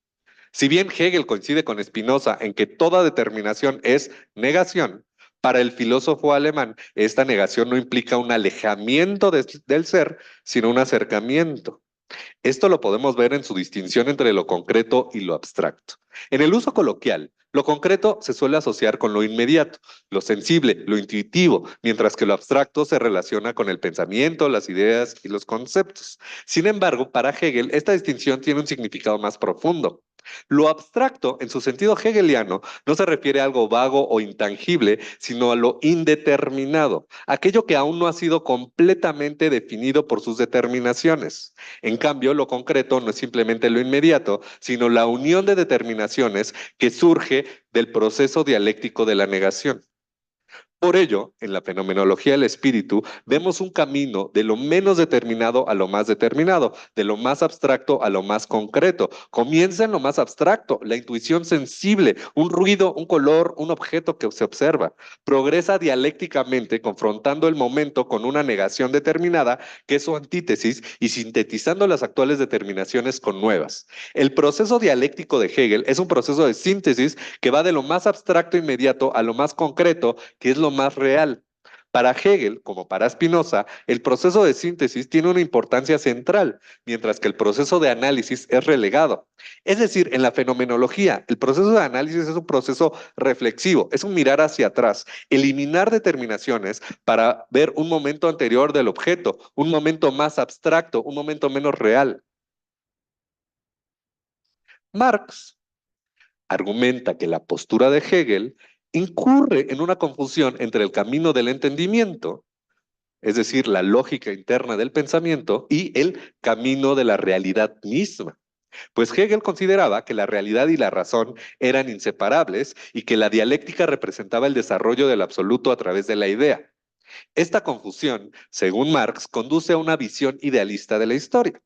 Si bien Hegel coincide con Spinoza en que toda determinación es negación, para el filósofo alemán esta negación no implica un alejamiento del ser, sino un acercamiento. Esto lo podemos ver en su distinción entre lo concreto y lo abstracto. En el uso coloquial, lo concreto se suele asociar con lo inmediato, lo sensible, lo intuitivo, mientras que lo abstracto se relaciona con el pensamiento, las ideas y los conceptos. Sin embargo, para Hegel, esta distinción tiene un significado más profundo. Lo abstracto, en su sentido hegeliano, no se refiere a algo vago o intangible, sino a lo indeterminado, aquello que aún no ha sido completamente definido por sus determinaciones. En cambio, lo concreto no es simplemente lo inmediato, sino la unión de determinaciones que surge del proceso dialéctico de la negación. Por ello, en la fenomenología del espíritu, vemos un camino de lo menos determinado a lo más determinado, de lo más abstracto a lo más concreto. Comienza en lo más abstracto, la intuición sensible, un ruido, un color, un objeto que se observa. Progresa dialécticamente, confrontando el momento con una negación determinada, que es su antítesis, y sintetizando las actuales determinaciones con nuevas. El proceso dialéctico de Hegel es un proceso de síntesis que va de lo más abstracto inmediato a lo más concreto, que es lo más real. Para Hegel, como para Spinoza, el proceso de síntesis tiene una importancia central, mientras que el proceso de análisis es relegado. Es decir, en la fenomenología, el proceso de análisis es un proceso reflexivo, es un mirar hacia atrás, eliminar determinaciones para ver un momento anterior del objeto, un momento más abstracto, un momento menos real. Marx argumenta que la postura de Hegel incurre en una confusión entre el camino del entendimiento, es decir, la lógica interna del pensamiento, y el camino de la realidad misma. Pues Hegel consideraba que la realidad y la razón eran inseparables y que la dialéctica representaba el desarrollo del absoluto a través de la idea. Esta confusión, según Marx, conduce a una visión idealista de la historia.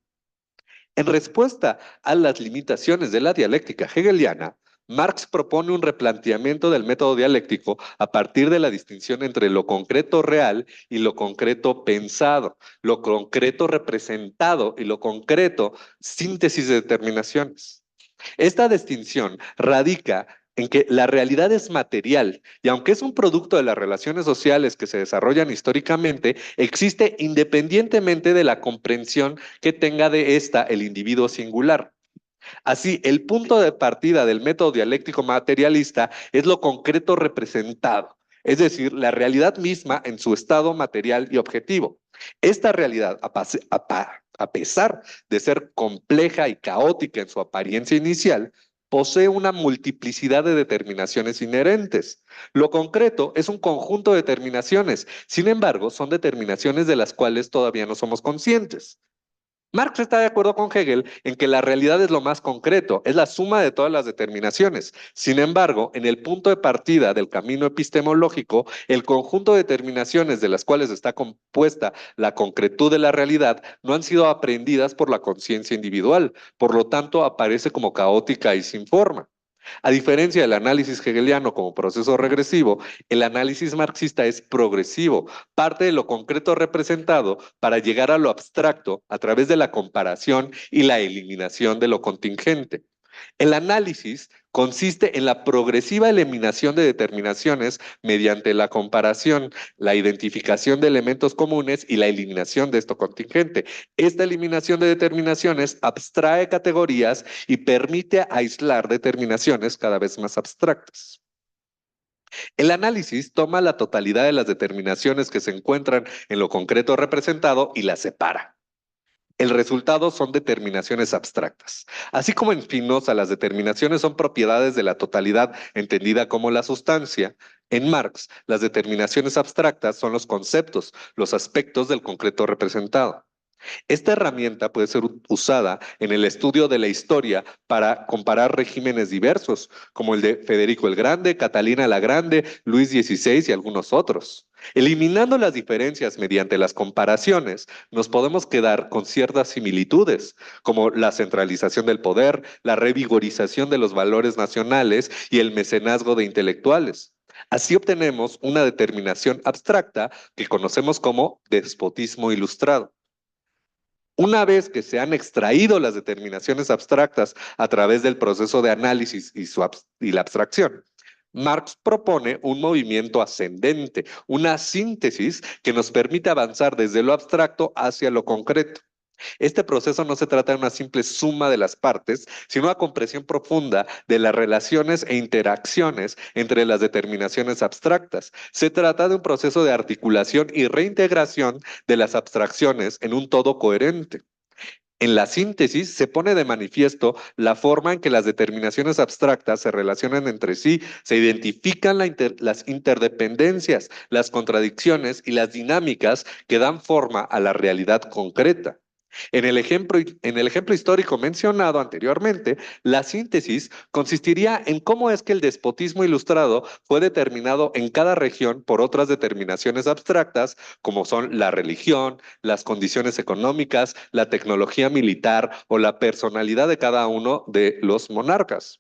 En respuesta a las limitaciones de la dialéctica hegeliana, Marx propone un replanteamiento del método dialéctico a partir de la distinción entre lo concreto real y lo concreto pensado, lo concreto representado y lo concreto síntesis de determinaciones. Esta distinción radica en que la realidad es material y aunque es un producto de las relaciones sociales que se desarrollan históricamente, existe independientemente de la comprensión que tenga de esta el individuo singular. Así, el punto de partida del método dialéctico materialista es lo concreto representado, es decir, la realidad misma en su estado material y objetivo. Esta realidad, a pesar de ser compleja y caótica en su apariencia inicial, posee una multiplicidad de determinaciones inherentes. Lo concreto es un conjunto de determinaciones, sin embargo, son determinaciones de las cuales todavía no somos conscientes. Marx está de acuerdo con Hegel en que la realidad es lo más concreto, es la suma de todas las determinaciones. Sin embargo, en el punto de partida del camino epistemológico, el conjunto de determinaciones de las cuales está compuesta la concretud de la realidad no han sido aprendidas por la conciencia individual, por lo tanto aparece como caótica y sin forma. A diferencia del análisis hegeliano como proceso regresivo, el análisis marxista es progresivo, parte de lo concreto representado para llegar a lo abstracto a través de la comparación y la eliminación de lo contingente. El análisis consiste en la progresiva eliminación de determinaciones mediante la comparación, la identificación de elementos comunes y la eliminación de esto contingente. Esta eliminación de determinaciones abstrae categorías y permite aislar determinaciones cada vez más abstractas. El análisis toma la totalidad de las determinaciones que se encuentran en lo concreto representado y las separa. El resultado son determinaciones abstractas. Así como en Spinoza las determinaciones son propiedades de la totalidad entendida como la sustancia, en Marx las determinaciones abstractas son los conceptos, los aspectos del concreto representado. Esta herramienta puede ser usada en el estudio de la historia para comparar regímenes diversos, como el de Federico el Grande, Catalina la Grande, Luis XVI y algunos otros. Eliminando las diferencias mediante las comparaciones, nos podemos quedar con ciertas similitudes, como la centralización del poder, la revigorización de los valores nacionales y el mecenazgo de intelectuales. Así obtenemos una determinación abstracta que conocemos como despotismo ilustrado. Una vez que se han extraído las determinaciones abstractas a través del proceso de análisis y la abstracción, Marx propone un movimiento ascendente, una síntesis que nos permite avanzar desde lo abstracto hacia lo concreto. Este proceso no se trata de una simple suma de las partes, sino una comprensión profunda de las relaciones e interacciones entre las determinaciones abstractas. Se trata de un proceso de articulación y reintegración de las abstracciones en un todo coherente. En la síntesis se pone de manifiesto la forma en que las determinaciones abstractas se relacionan entre sí, se identifican las interdependencias, las contradicciones y las dinámicas que dan forma a la realidad concreta. En el ejemplo histórico mencionado anteriormente, la síntesis consistiría en cómo es que el despotismo ilustrado fue determinado en cada región por otras determinaciones abstractas, como son la religión, las condiciones económicas, la tecnología militar o la personalidad de cada uno de los monarcas.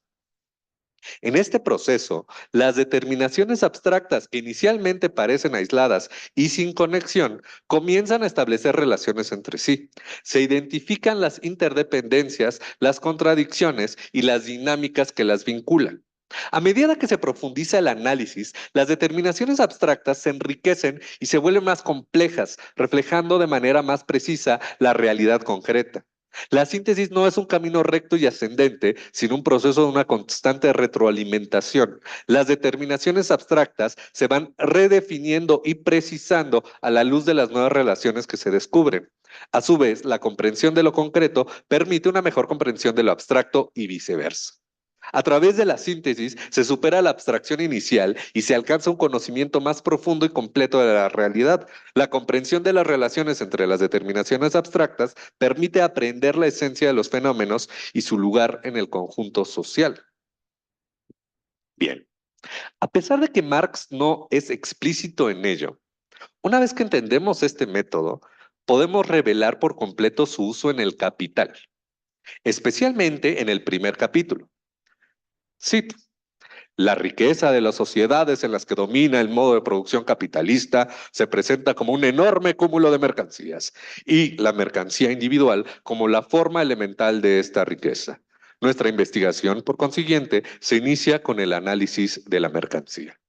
En este proceso, las determinaciones abstractas que inicialmente parecen aisladas y sin conexión comienzan a establecer relaciones entre sí. Se identifican las interdependencias, las contradicciones y las dinámicas que las vinculan. A medida que se profundiza el análisis, las determinaciones abstractas se enriquecen y se vuelven más complejas, reflejando de manera más precisa la realidad concreta. La síntesis no es un camino recto y ascendente, sino un proceso de una constante retroalimentación. Las determinaciones abstractas se van redefiniendo y precisando a la luz de las nuevas relaciones que se descubren. A su vez, la comprensión de lo concreto permite una mejor comprensión de lo abstracto y viceversa. A través de la síntesis se supera la abstracción inicial y se alcanza un conocimiento más profundo y completo de la realidad. La comprensión de las relaciones entre las determinaciones abstractas permite aprender la esencia de los fenómenos y su lugar en el conjunto social. Bien, a pesar de que Marx no es explícito en ello, una vez que entendemos este método, podemos revelar por completo su uso en el Capital, especialmente en el primer capítulo. Cito: la riqueza de las sociedades en las que domina el modo de producción capitalista se presenta como un enorme cúmulo de mercancías y la mercancía individual como la forma elemental de esta riqueza. Nuestra investigación, por consiguiente, se inicia con el análisis de la mercancía.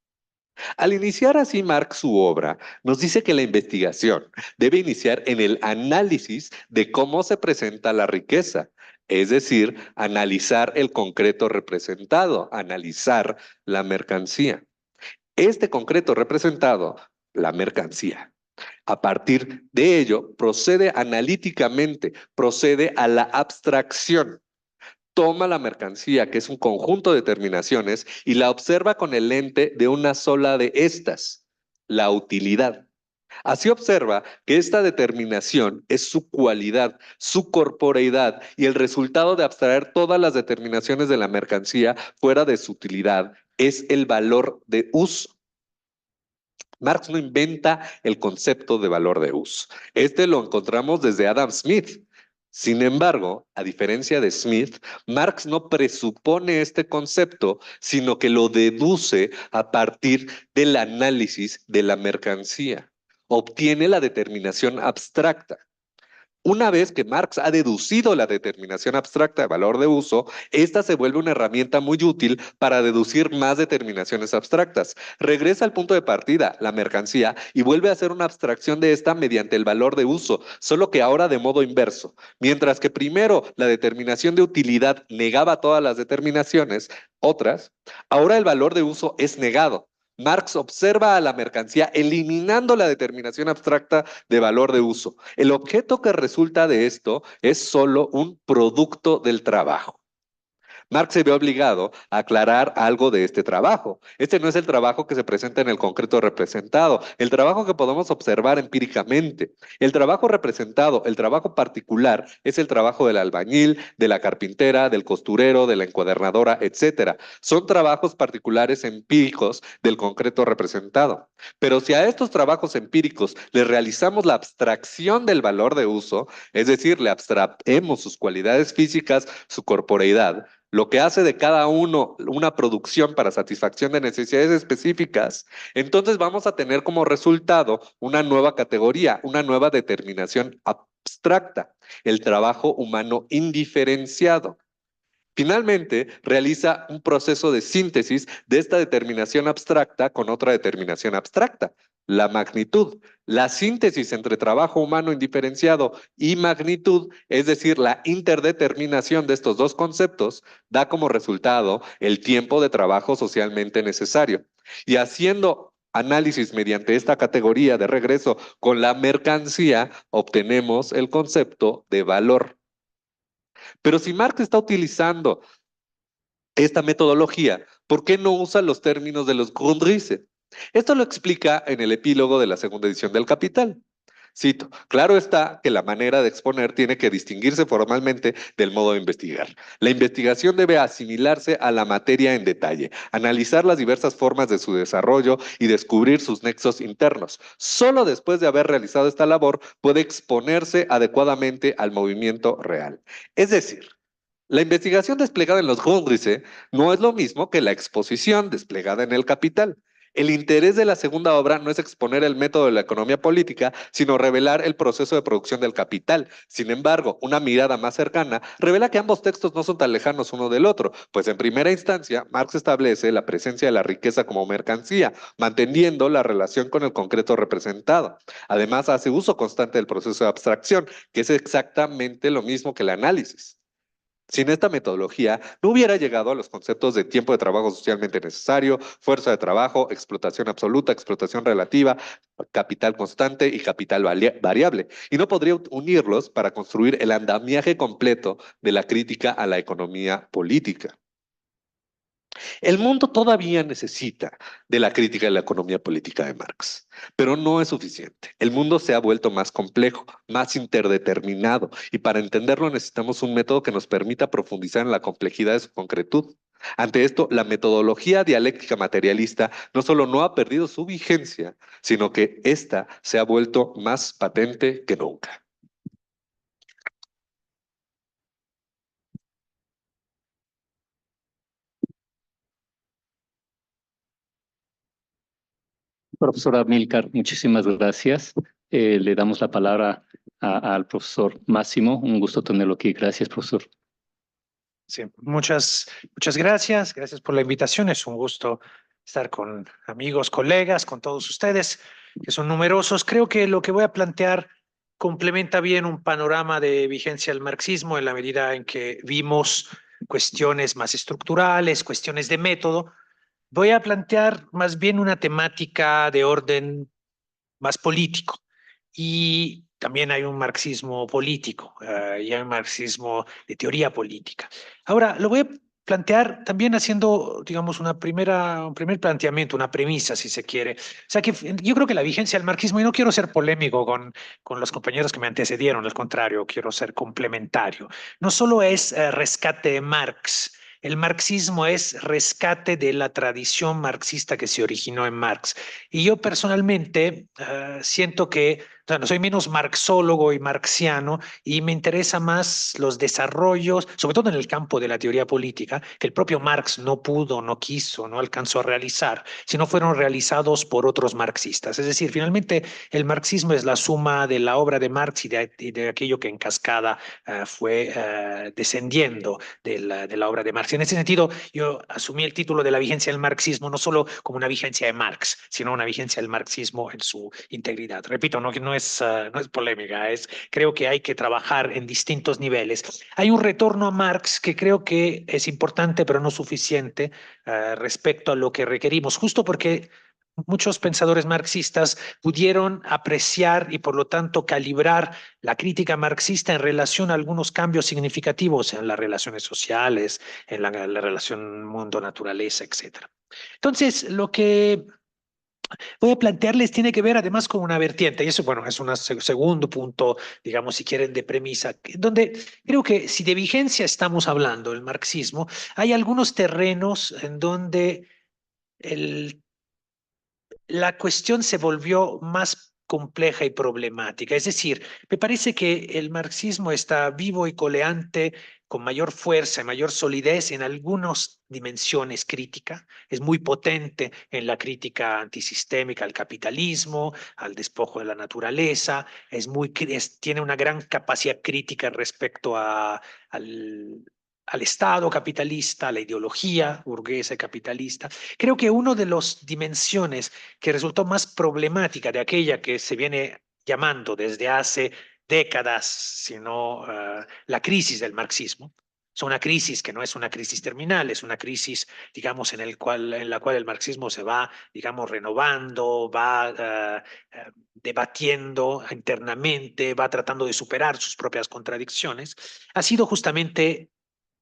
Al iniciar así Marx su obra, nos dice que la investigación debe iniciar en el análisis de cómo se presenta la riqueza, es decir, analizar el concreto representado, analizar la mercancía. Este concreto representado, la mercancía, a partir de ello, procede analíticamente, procede a la abstracción. Toma la mercancía, que es un conjunto de determinaciones, y la observa con el lente de una sola de estas, la utilidad. Así observa que esta determinación es su cualidad, su corporeidad y el resultado de abstraer todas las determinaciones de la mercancía fuera de su utilidad es el valor de uso. Marx no inventa el concepto de valor de uso. Este lo encontramos desde Adam Smith. Sin embargo, a diferencia de Smith, Marx no presupone este concepto, sino que lo deduce a partir del análisis de la mercancía. Obtiene la determinación abstracta. Una vez que Marx ha deducido la determinación abstracta de valor de uso, esta se vuelve una herramienta muy útil para deducir más determinaciones abstractas. Regresa al punto de partida, la mercancía, y vuelve a hacer una abstracción de esta mediante el valor de uso, solo que ahora de modo inverso. Mientras que primero la determinación de utilidad negaba todas las determinaciones, otras, ahora el valor de uso es negado. Marx observa a la mercancía eliminando la determinación abstracta de valor de uso. El objeto que resulta de esto es solo un producto del trabajo. Marx se ve obligado a aclarar algo de este trabajo. Este no es el trabajo que se presenta en el concreto representado, el trabajo que podemos observar empíricamente. El trabajo representado, el trabajo particular, es el trabajo del albañil, de la carpintera, del costurero, de la encuadernadora, etcétera. Son trabajos particulares empíricos del concreto representado. Pero si a estos trabajos empíricos le realizamos la abstracción del valor de uso, es decir, le abstraemos sus cualidades físicas, su corporeidad, lo que hace de cada uno una producción para satisfacción de necesidades específicas, entonces vamos a tener como resultado una nueva categoría, una nueva determinación abstracta, el trabajo humano indiferenciado. Finalmente, realiza un proceso de síntesis de esta determinación abstracta con otra determinación abstracta, la magnitud. La síntesis entre trabajo humano indiferenciado y magnitud, es decir, la interdeterminación de estos dos conceptos, da como resultado el tiempo de trabajo socialmente necesario. Y haciendo análisis mediante esta categoría de regreso con la mercancía, obtenemos el concepto de valor. Pero si Marx está utilizando esta metodología, ¿por qué no usa los términos de los Grundrisse? Esto lo explica en el epílogo de la segunda edición del Capital. Cito, claro está que la manera de exponer tiene que distinguirse formalmente del modo de investigar. La investigación debe asimilarse a la materia en detalle, analizar las diversas formas de su desarrollo y descubrir sus nexos internos. Solo después de haber realizado esta labor puede exponerse adecuadamente al movimiento real. Es decir, la investigación desplegada en los Grundrisse no es lo mismo que la exposición desplegada en el Capital. El interés de la segunda obra no es exponer el método de la economía política, sino revelar el proceso de producción del capital. Sin embargo, una mirada más cercana revela que ambos textos no son tan lejanos uno del otro, pues en primera instancia, Marx establece la presencia de la riqueza como mercancía, manteniendo la relación con el concreto representado. Además, hace uso constante del proceso de abstracción, que es exactamente lo mismo que el análisis. Sin esta metodología, no hubiera llegado a los conceptos de tiempo de trabajo socialmente necesario, fuerza de trabajo, explotación absoluta, explotación relativa, capital constante y capital variable, y no podría unirlos para construir el andamiaje completo de la crítica a la economía política. El mundo todavía necesita de la crítica de la economía política de Marx, pero no es suficiente. El mundo se ha vuelto más complejo, más interdeterminado, y para entenderlo necesitamos un método que nos permita profundizar en la complejidad de su concretud. Ante esto, la metodología dialéctica materialista no solo no ha perdido su vigencia, sino que ésta se ha vuelto más patente que nunca. Profesora Milcar, muchísimas gracias. Le damos la palabra al profesor Máximo. Un gusto tenerlo aquí. Gracias, profesor. Sí, muchas gracias. Gracias por la invitación. Es un gusto estar con amigos, colegas, con todos ustedes, que son numerosos. Creo que lo que voy a plantear complementa bien un panorama de vigencia del marxismo en la medida en que vimos cuestiones más estructurales, cuestiones de método. Voy a plantear más bien una temática de orden más político. Y también hay un marxismo político y hay un marxismo de teoría política. Ahora, lo voy a plantear también haciendo, digamos, un primer planteamiento, una premisa, si se quiere. O sea que yo creo que la vigencia del marxismo, y no quiero ser polémico con los compañeros que me antecedieron, al contrario, quiero ser complementario. No solo es rescate de Marx, el marxismo es rescate de la tradición marxista que se originó en Marx. Y yo personalmente siento que, o sea, no soy menos marxólogo y marxiano, y me interesa más los desarrollos, sobre todo en el campo de la teoría política, que el propio Marx no pudo, no quiso, no alcanzó a realizar, sino fueron realizados por otros marxistas. Es decir, finalmente el marxismo es la suma de la obra de Marx y de aquello que en cascada fue descendiendo de la obra de Marx. En ese sentido, yo asumí el título de la vigencia del marxismo no solo como una vigencia de Marx, sino una vigencia del marxismo en su integridad. Repito, no es polémica, creo que hay que trabajar en distintos niveles. Hay un retorno a Marx que creo que es importante, pero no suficiente respecto a lo que requerimos, justo porque muchos pensadores marxistas pudieron apreciar y por lo tanto calibrar la crítica marxista en relación a algunos cambios significativos en las relaciones sociales, en la relación mundo-naturaleza, etc. Entonces, lo que voy a plantearles tiene que ver además con una vertiente, y eso, bueno, es un segundo punto, digamos, si quieren, de premisa, donde creo que si de vigencia estamos hablando, el marxismo, hay algunos terrenos en donde el la cuestión se volvió más compleja y problemática. Es decir, me parece que el marxismo está vivo y coleante con mayor fuerza y mayor solidez en algunas dimensiones críticas. Es muy potente en la crítica antisistémica al capitalismo, al despojo de la naturaleza. Tiene una gran capacidad crítica respecto al Estado capitalista, a la ideología burguesa y capitalista. Creo que una de las dimensiones que resultó más problemática de aquella que se viene llamando desde hace décadas, sino la crisis del marxismo. Es una crisis que no es una crisis terminal, es una crisis, digamos, en la cual el marxismo se va, digamos, renovando, va debatiendo internamente, va tratando de superar sus propias contradicciones. Ha sido justamente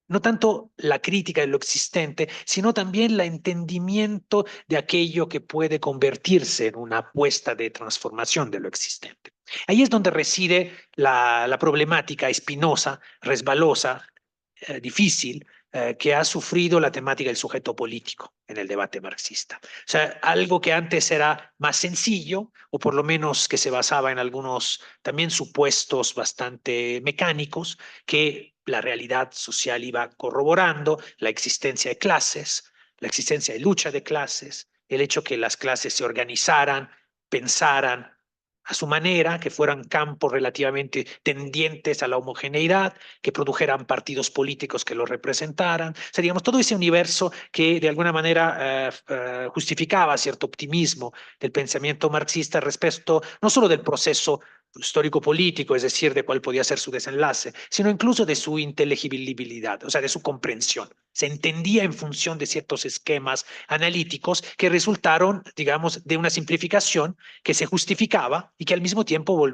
no tanto la crítica de lo existente, sino también el entendimiento de aquello que puede convertirse en una apuesta de transformación de lo existente. Ahí es donde reside la problemática espinosa, resbalosa, difícil, que ha sufrido la temática del sujeto político en el debate marxista. O sea, algo que antes era más sencillo, o por lo menos que se basaba en algunos también supuestos bastante mecánicos, que la realidad social iba corroborando, la existencia de clases, la existencia de lucha de clases, el hecho que las clases se organizaran, pensaran a su manera, que fueran campos relativamente tendientes a la homogeneidad, que produjeran partidos políticos que los representaran. O sea, digamos, todo ese universo que de alguna manera justificaba cierto optimismo del pensamiento marxista respecto no solo del proceso histórico-político, es decir, de cuál podía ser su desenlace, sino incluso de su inteligibilidad, o sea, de su comprensión. Se entendía en función de ciertos esquemas analíticos que resultaron, digamos, de una simplificación que se justificaba y que al mismo tiempo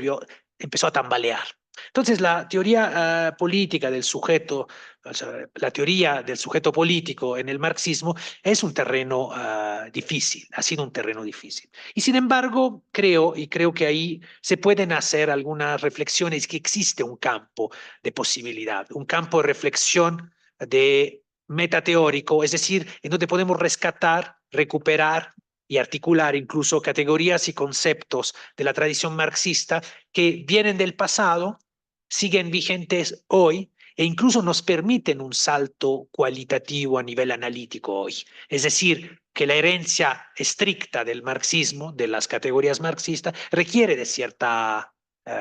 empezó a tambalear. Entonces, la teoría política del sujeto, o sea, la teoría del sujeto político en el marxismo es un terreno difícil, ha sido un terreno difícil. Y sin embargo, creo que ahí se pueden hacer algunas reflexiones, que existe un campo de posibilidad, un campo de reflexión de metateórico, es decir, en donde podemos rescatar, recuperar y articular incluso categorías y conceptos de la tradición marxista que vienen del pasado, siguen vigentes hoy e incluso nos permiten un salto cualitativo a nivel analítico hoy. Es decir, que la herencia estricta del marxismo, de las categorías marxistas, requiere de cierta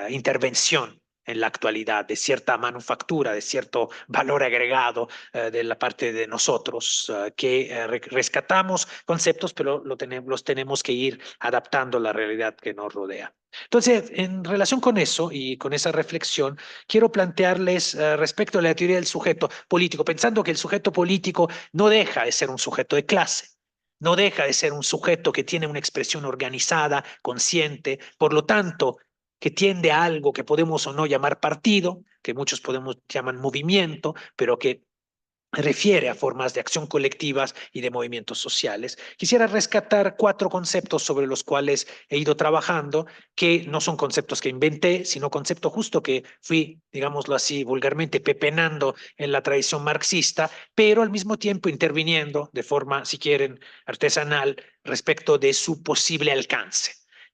intervención en la actualidad, de cierta manufactura, de cierto valor agregado de la parte de nosotros, que rescatamos conceptos, pero los tenemos que ir adaptando a la realidad que nos rodea. Entonces, en relación con eso y con esa reflexión, quiero plantearles respecto a la teoría del sujeto político, pensando que el sujeto político no deja de ser un sujeto de clase, no deja de ser un sujeto que tiene una expresión organizada, consciente, por lo tanto, que tiende a algo que podemos o no llamar partido, que muchos podemos llamar movimiento, pero que refiere a formas de acción colectivas y de movimientos sociales. Quisiera rescatar 4 conceptos sobre los cuales he ido trabajando, que no son conceptos que inventé, sino conceptos justo que fui, digámoslo así, vulgarmente pepenando en la tradición marxista, pero al mismo tiempo interviniendo de forma, si quieren, artesanal respecto de su posible alcance.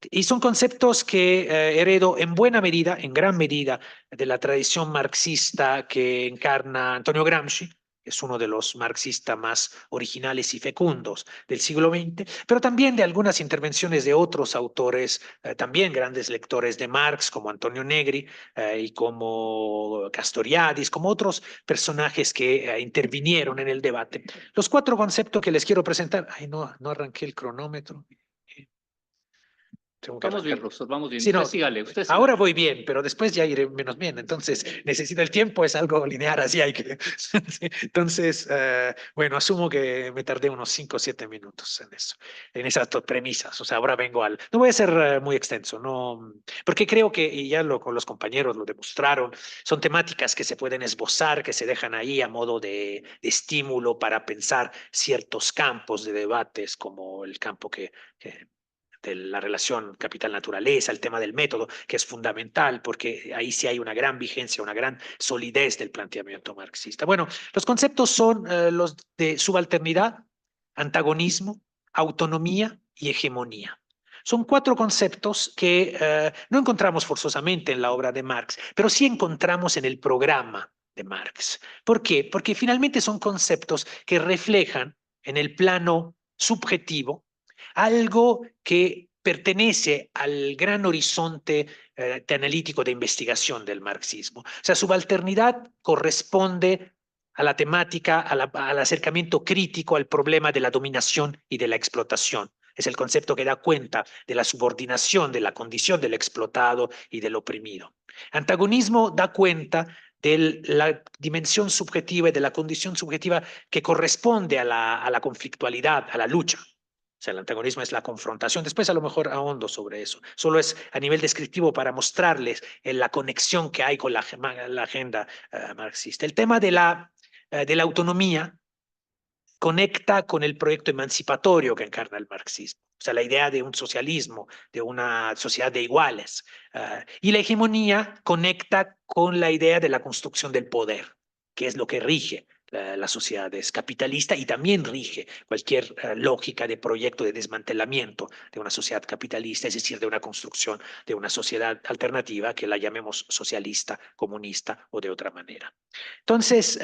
Y son conceptos que heredo en buena medida, en gran medida, de la tradición marxista que encarna Antonio Gramsci, es uno de los marxistas más originales y fecundos del siglo XX, pero también de algunas intervenciones de otros autores, también grandes lectores de Marx, como Antonio Negri y como Castoriadis, como otros personajes que intervinieron en el debate. Los 4 conceptos que les quiero presentar, ay, no arranqué el cronómetro. Tengo que Vamos bien, arrancar. profesor, vamos bien. Sí, Usted no, sígale, usted ahora sígale. voy bien, pero después ya iré menos bien. Entonces, necesito el tiempo, es algo lineal, así hay que. Sí. Entonces, bueno, asumo que me tardé unos 5 o 7 minutos en eso, en esas premisas. O sea, ahora vengo al. No voy a ser muy extenso, no, porque creo que, y ya con los compañeros lo demostraron, son temáticas que se pueden esbozar, que se dejan ahí a modo de estímulo para pensar ciertos campos de debates, como el campo que de la relación capital-naturaleza, el tema del método, que es fundamental porque ahí sí hay una gran vigencia, una gran solidez del planteamiento marxista. Bueno, los conceptos son los de subalternidad, antagonismo, autonomía y hegemonía. Son 4 conceptos que no encontramos forzosamente en la obra de Marx, pero sí encontramos en el programa de Marx. ¿Por qué? Porque finalmente son conceptos que reflejan en el plano subjetivo algo que pertenece al gran horizonte analítico de investigación del marxismo. O sea, subalternidad corresponde a la temática, al acercamiento crítico al problema de la dominación y de la explotación. Es el concepto que da cuenta de la subordinación, de la condición del explotado y del oprimido. Antagonismo da cuenta de la dimensión subjetiva y de la condición subjetiva que corresponde a la conflictualidad, a la lucha. O sea, el antagonismo es la confrontación. Después a lo mejor ahondo sobre eso. Solo es a nivel descriptivo para mostrarles la conexión que hay con la agenda marxista. El tema de la autonomía conecta con el proyecto emancipatorio que encarna el marxismo. O sea, la idea de un socialismo, de una sociedad de iguales. Y la hegemonía conecta con la idea de la construcción del poder, que es lo que rige las sociedades capitalistas y también rige cualquier lógica de proyecto de desmantelamiento de una sociedad capitalista, es decir, de una construcción de una sociedad alternativa que la llamemos socialista, comunista o de otra manera. Entonces,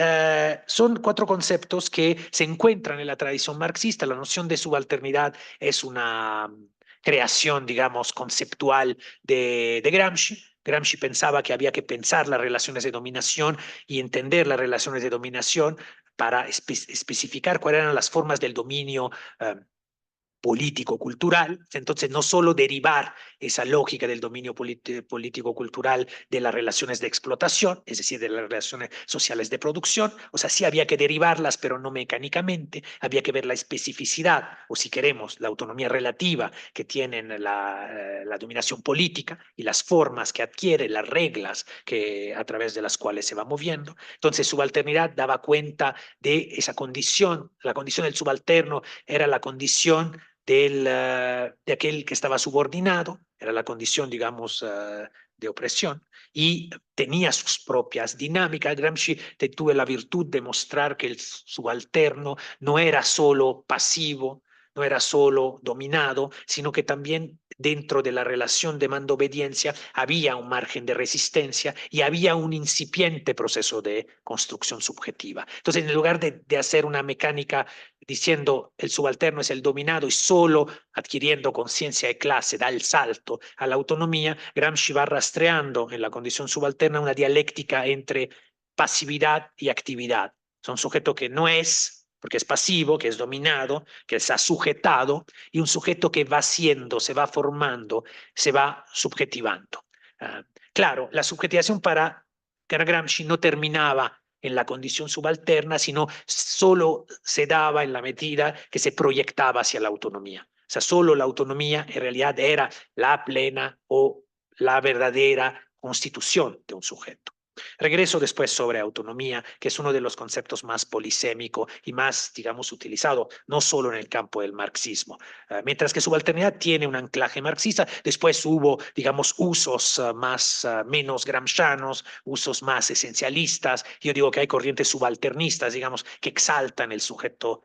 son 4 conceptos que se encuentran en la tradición marxista. La noción de subalternidad es una creación, digamos, conceptual de Gramsci. Gramsci pensaba que había que pensar las relaciones de dominación y entender las relaciones de dominación para especificar cuáles eran las formas del dominio político-cultural, entonces no solo derivar esa lógica del dominio político-cultural de las relaciones de explotación, es decir, de las relaciones sociales de producción, o sea, sí había que derivarlas, pero no mecánicamente, había que ver la especificidad, o si queremos, la autonomía relativa que tienen la dominación política y las formas que adquiere, las reglas que, a través de las cuales se va moviendo. Entonces, subalternidad daba cuenta de esa condición, la condición del subalterno era la condición de aquel que estaba subordinado, era la condición, digamos, de opresión, y tenía sus propias dinámicas. Gramsci tuvo la virtud de mostrar que el subalterno no era solo pasivo, no era solo dominado, sino que también dentro de la relación de mando-obediencia había un margen de resistencia y había un incipiente proceso de construcción subjetiva. Entonces, en lugar de hacer una mecánica diciendo el subalterno es el dominado y solo adquiriendo conciencia de clase da el salto a la autonomía, Gramsci va rastreando en la condición subalterna una dialéctica entre pasividad y actividad. Es un sujeto que no es, porque es pasivo, que es dominado, que se ha sujetado, y un sujeto que va siendo, se va formando, se va subjetivando. Claro, la subjetivación para Gramsci no terminaba en la condición subalterna, sino solo se daba en la medida que se proyectaba hacia la autonomía. O sea, solo la autonomía en realidad era la plena o la verdadera constitución de un sujeto. Regreso después sobre autonomía, que es uno de los conceptos más polisémico y más, digamos, utilizado, no solo en el campo del marxismo. Mientras que subalternidad tiene un anclaje marxista, después hubo, digamos, usos menos gramscianos, usos más esencialistas. Yo digo que hay corrientes subalternistas, digamos, que exaltan el sujeto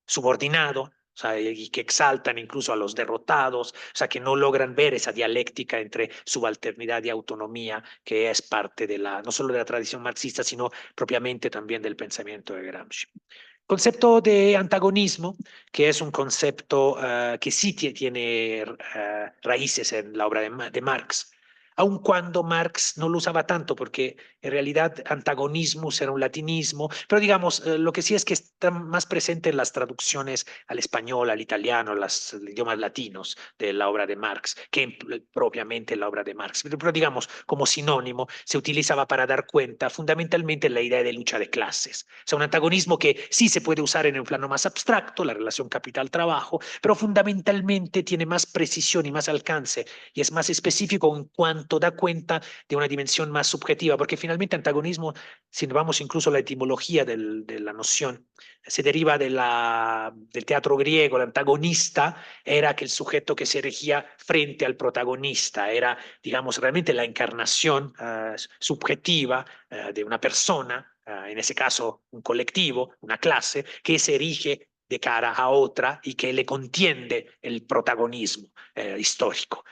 subordinado, o sea, y que exaltan incluso a los derrotados, o sea, que no logran ver esa dialéctica entre subalternidad y autonomía, que es parte de no solo de la tradición marxista, sino propiamente también del pensamiento de Gramsci. Concepto de antagonismo, que es un concepto que sí tiene raíces en la obra de Marx, aun cuando Marx no lo usaba tanto, porque en realidad antagonismus era un latinismo, pero digamos, lo que sí es que está más presente en las traducciones al español, al italiano, los idiomas latinos de la obra de Marx, que propiamente en la obra de Marx. Pero digamos, como sinónimo, se utilizaba para dar cuenta fundamentalmente la idea de lucha de clases. O sea, un antagonismo que sí se puede usar en un plano más abstracto, la relación capital-trabajo, pero fundamentalmente tiene más precisión y más alcance y es más específico en cuanto da cuenta de una dimensión más subjetiva, porque finalmente antagonismo, si vamos incluso a la etimología de la noción, se deriva del teatro griego. El antagonista era aquel sujeto que se erigía frente al protagonista, era, digamos, realmente la encarnación subjetiva de una persona, en ese caso un colectivo, una clase, que se erige de cara a otra y que le contiende el protagonismo histórico,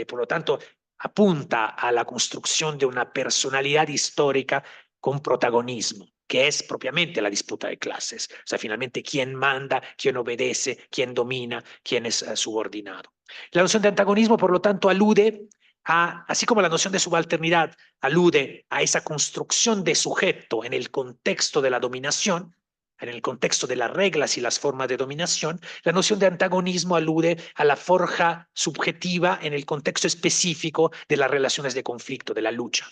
por lo tanto apunta a la construcción de una personalidad histórica con protagonismo, que es propiamente la disputa de clases. O sea, finalmente, quién manda, quién obedece, quién domina, quién es subordinado. La noción de antagonismo, por lo tanto, alude así como la noción de subalternidad alude a esa construcción de sujeto en el contexto de la dominación, en el contexto de las reglas y las formas de dominación, la noción de antagonismo alude a la forja subjetiva en el contexto específico de las relaciones de conflicto, de la lucha.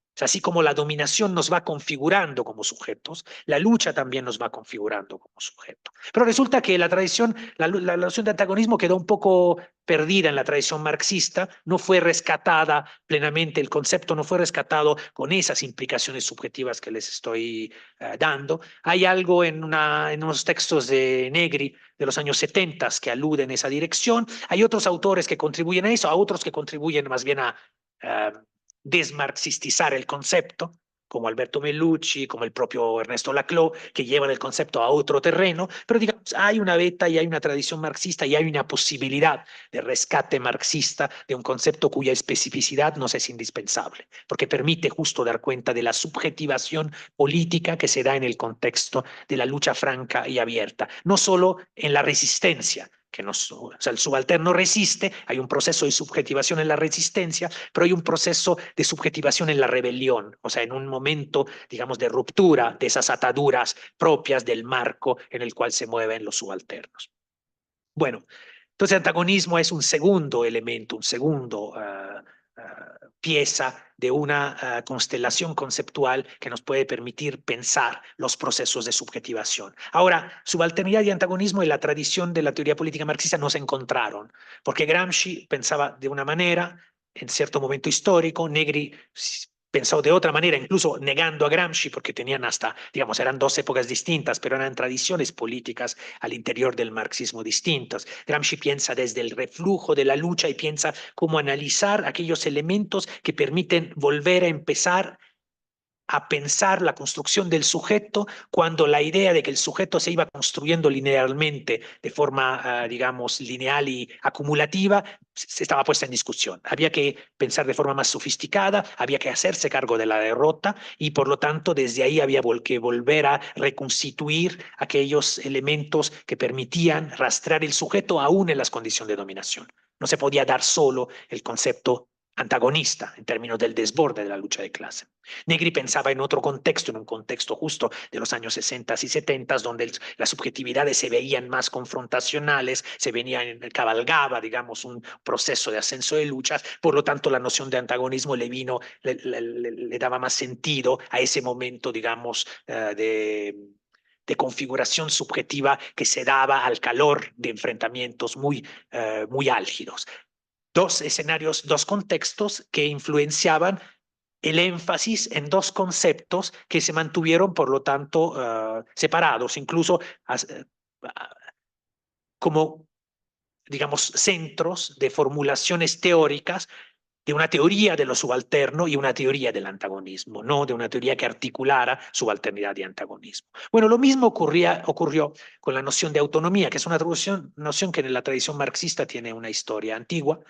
O sea, así como la dominación nos va configurando como sujetos, la lucha también nos va configurando como sujeto. Pero resulta que la tradición, la noción de antagonismo quedó un poco perdida en la tradición marxista, no fue rescatada plenamente, el concepto no fue rescatado con esas implicaciones subjetivas que les estoy dando. Hay algo en unos textos de Negri de los años 70 que aluden en esa dirección. Hay otros autores que contribuyen a eso, a otros que contribuyen más bien a desmarxistizar el concepto, como Alberto Melucci, como el propio Ernesto Laclau, que llevan el concepto a otro terreno, pero digamos, hay una beta y hay una tradición marxista y hay una posibilidad de rescate marxista de un concepto cuya especificidad nos es indispensable, porque permite justo dar cuenta de la subjetivación política que se da en el contexto de la lucha franca y abierta, no solo en la resistencia, o sea, el subalterno resiste, hay un proceso de subjetivación en la resistencia, pero hay un proceso de subjetivación en la rebelión, o sea, en un momento, digamos, de ruptura de esas ataduras propias del marco en el cual se mueven los subalternos. Bueno, entonces antagonismo es un segundo elemento, un segundo pieza de una constelación conceptual que nos puede permitir pensar los procesos de subjetivación. Ahora, subalternidad y antagonismo en la tradición de la teoría política marxista no se encontraron, porque Gramsci pensaba de una manera en cierto momento histórico, Negri pensó de otra manera, incluso negando a Gramsci, porque tenían hasta, digamos, eran dos épocas distintas, pero eran tradiciones políticas al interior del marxismo distintas. Gramsci piensa desde el reflujo de la lucha y piensa cómo analizar aquellos elementos que permiten volver a empezar a pensar la construcción del sujeto cuando la idea de que el sujeto se iba construyendo linealmente de forma, digamos, lineal y acumulativa, se estaba puesta en discusión. Había que pensar de forma más sofisticada, había que hacerse cargo de la derrota y por lo tanto desde ahí había que volver a reconstituir aquellos elementos que permitían rastrear el sujeto aún en las condiciones de dominación. No se podía dar solo el concepto antagonista en términos del desborde de la lucha de clase. Negri pensaba en otro contexto, en un contexto justo de los años 60 y 70, donde las subjetividades se veían más confrontacionales, cabalgaba, digamos, un proceso de ascenso de luchas, por lo tanto la noción de antagonismo le daba más sentido a ese momento, digamos, de configuración subjetiva que se daba al calor de enfrentamientos muy álgidos. Dos escenarios, dos contextos que influenciaban el énfasis en dos conceptos que se mantuvieron, por lo tanto, separados, incluso como, digamos, centros de formulaciones teóricas de una teoría de lo subalterno y una teoría del antagonismo, no de una teoría que articulara subalternidad y antagonismo. Bueno, lo mismo ocurrió con la noción de autonomía, que es una noción que en la tradición marxista tiene una historia antigua,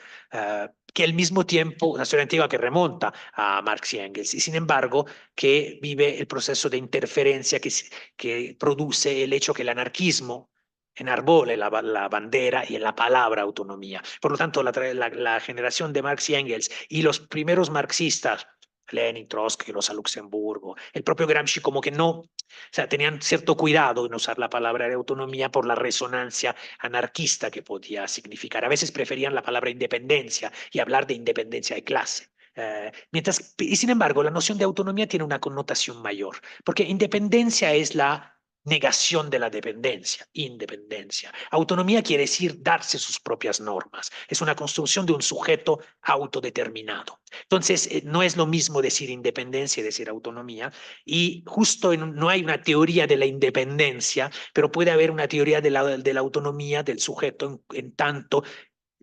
que al mismo tiempo, una historia antigua que remonta a Marx y Engels, y sin embargo que vive el proceso de interferencia que produce el hecho que el anarquismo enarbole la bandera y la palabra autonomía. Por lo tanto, la generación de Marx y Engels y los primeros marxistas, Lenin, Trotsky, Rosa Luxemburgo, el propio Gramsci, como que no, o sea, tenían cierto cuidado en usar la palabra de autonomía por la resonancia anarquista que podía significar. A veces preferían la palabra independencia y hablar de independencia de clase. Y sin embargo, la noción de autonomía tiene una connotación mayor, porque independencia es la negación de la dependencia, independencia. Autonomía quiere decir darse sus propias normas. Es una construcción de un sujeto autodeterminado. Entonces, no es lo mismo decir independencia y decir autonomía. Y justo no hay una teoría de la independencia, pero puede haber una teoría de la autonomía del sujeto en tanto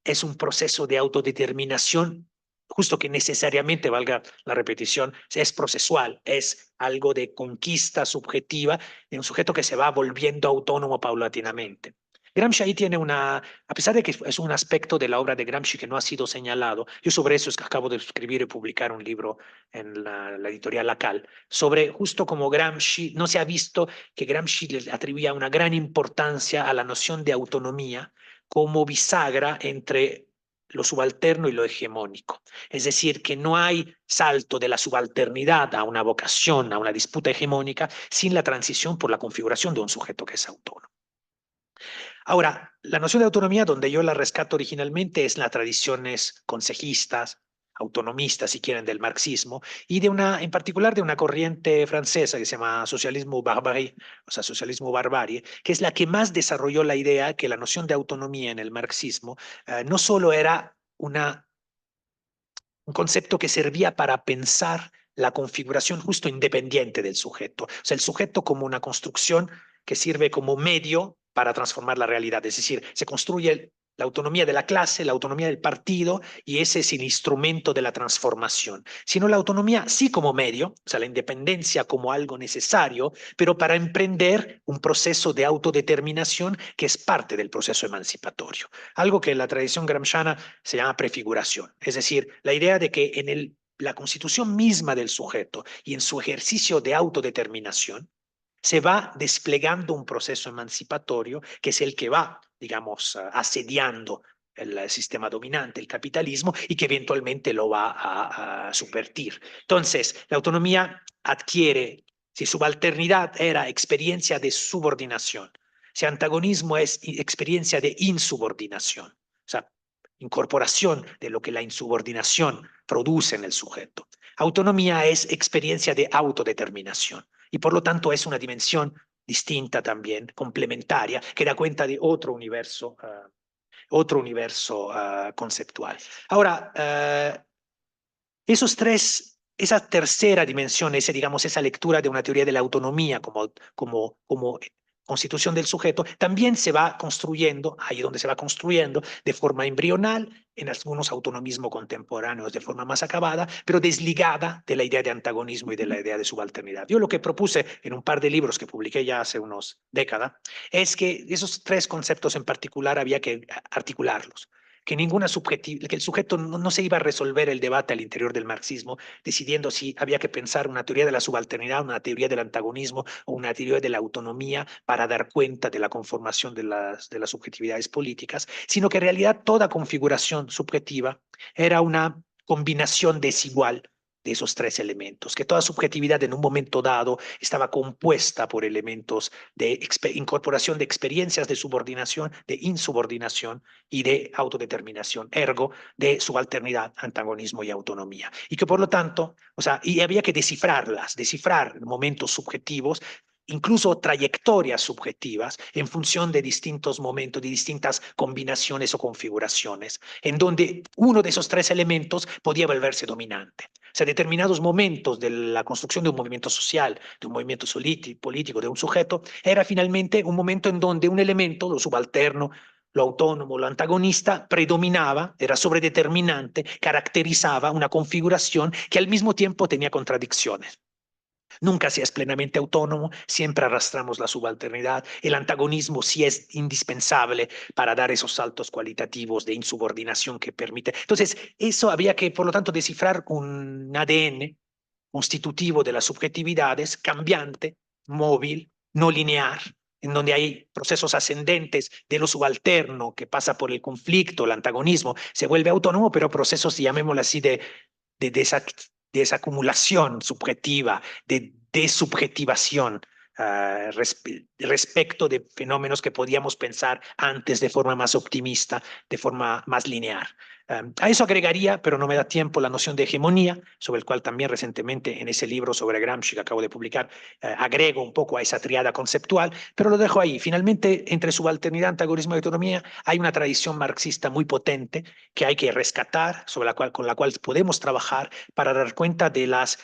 es un proceso de autodeterminación, justo que necesariamente, valga la repetición, es procesual, es algo de conquista subjetiva de un sujeto que se va volviendo autónomo paulatinamente. Gramsci ahí tiene a pesar de que es un aspecto de la obra de Gramsci que no ha sido señalado, yo sobre eso es que acabo de escribir y publicar un libro en la editorial Lacal, sobre justo como Gramsci, no se ha visto que Gramsci le atribuía una gran importancia a la noción de autonomía como bisagra entre lo subalterno y lo hegemónico. Es decir, que no hay salto de la subalternidad a una vocación, a una disputa hegemónica, sin la transición por la configuración de un sujeto que es autónomo. Ahora, la noción de autonomía, donde yo la rescato originalmente, es las tradiciones consejistas, autonomistas, si quieren, del marxismo, y en particular de una corriente francesa que se llama socialismo barbarie, o sea, socialismo barbarie, que es la que más desarrolló la idea que la noción de autonomía en el marxismo no solo era un concepto que servía para pensar la configuración justo independiente del sujeto, o sea, el sujeto como una construcción que sirve como medio para transformar la realidad, es decir, se construye la autonomía de la clase, la autonomía del partido, y ese es el instrumento de la transformación, sino la autonomía sí como medio, o sea, la independencia como algo necesario, pero para emprender un proceso de autodeterminación que es parte del proceso emancipatorio, algo que en la tradición gramsciana se llama prefiguración, es decir, la idea de que en la constitución misma del sujeto y en su ejercicio de autodeterminación, se va desplegando un proceso emancipatorio que es el que va, digamos, asediando el sistema dominante, el capitalismo, y que eventualmente lo va a subvertir. Entonces, la autonomía adquiere, si subalternidad era experiencia de subordinación, si antagonismo es experiencia de insubordinación, o sea, incorporación de lo que la insubordinación produce en el sujeto. Autonomía es experiencia de autodeterminación y por lo tanto es una dimensión distinta también, complementaria, que da cuenta de otro universo conceptual. Ahora, esa tercera dimensión, digamos, esa lectura de una teoría de la autonomía como constitución del sujeto, también se va construyendo, ahí donde se va construyendo de forma embrional, en algunos autonomismos contemporáneos de forma más acabada, pero desligada de la idea de antagonismo y de la idea de subalternidad. Yo lo que propuse en un par de libros que publiqué ya hace unos décadas es que esos tres conceptos en particular había que articularlos, que que el sujeto no se iba a resolver el debate al interior del marxismo decidiendo si había que pensar una teoría de la subalternidad, una teoría del antagonismo o una teoría de la autonomía para dar cuenta de la conformación de las subjetividades políticas, sino que en realidad toda configuración subjetiva era una combinación desigual de esos tres elementos, que toda subjetividad en un momento dado estaba compuesta por elementos de incorporación de experiencias de subordinación, de insubordinación y de autodeterminación, ergo de subalternidad, antagonismo y autonomía. Y que por lo tanto, o sea, y había que descifrar momentos subjetivos incluso trayectorias subjetivas en función de distintos momentos, de distintas combinaciones o configuraciones, en donde uno de esos tres elementos podía volverse dominante. O sea, determinados momentos de la construcción de un movimiento social, de un movimiento político, de un sujeto, era finalmente un momento en donde un elemento, lo subalterno, lo autónomo, lo antagonista, predominaba, era sobredeterminante, caracterizaba una configuración que al mismo tiempo tenía contradicciones. Nunca se es plenamente autónomo, siempre arrastramos la subalternidad. El antagonismo sí es indispensable para dar esos saltos cualitativos de insubordinación que permite. Entonces, eso había que, por lo tanto, descifrar un ADN constitutivo de las subjetividades, cambiante, móvil, no lineal, en donde hay procesos ascendentes de lo subalterno que pasa por el conflicto, el antagonismo, se vuelve autónomo, pero procesos, llamémoslo así, de desacumulación subjetiva, de desubjetivación respecto de fenómenos que podíamos pensar antes de forma más optimista, de forma más lineal. A eso agregaría, pero no me da tiempo, la noción de hegemonía, sobre el cual también recientemente en ese libro sobre Gramsci que acabo de publicar, agrego un poco a esa triada conceptual, pero lo dejo ahí. Finalmente, entre subalternidad, antagonismo y autonomía, hay una tradición marxista muy potente que hay que rescatar, con la cual podemos trabajar para dar cuenta de las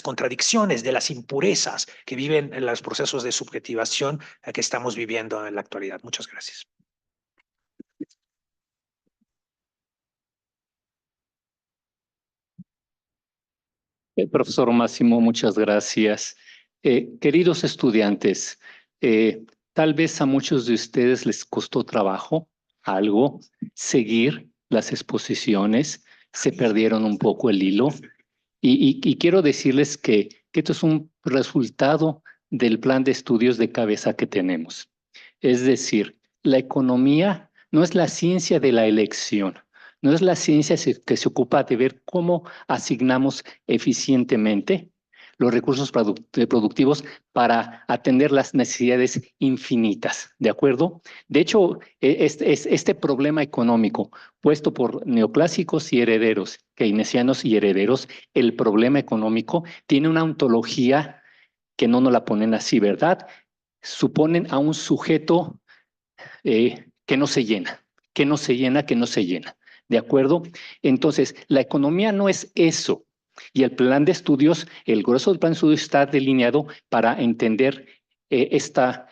contradicciones, de las impurezas que viven en los procesos de subjetivación que estamos viviendo en la actualidad. Muchas gracias. Profesor Máximo, muchas gracias. Queridos estudiantes, tal vez a muchos de ustedes les costó trabajo, algo, seguir las exposiciones, se perdieron un poco el hilo y quiero decirles que esto es un resultado del plan de estudios de cabeza que tenemos. Es decir, la economía no es la ciencia de la elección, no es la ciencia que se ocupa de ver cómo asignamos eficientemente los recursos productivos para atender las necesidades infinitas, ¿de acuerdo? De hecho, este problema económico puesto por neoclásicos y herederos, keynesianos y herederos, el problema económico tiene una ontología que no nos la ponen así, ¿verdad? Suponen a un sujeto que no se llena, que no se llena, que no se llena. ¿De acuerdo? Entonces, la economía no es eso. Y el plan de estudios, el grueso del plan de estudios está delineado para entender esta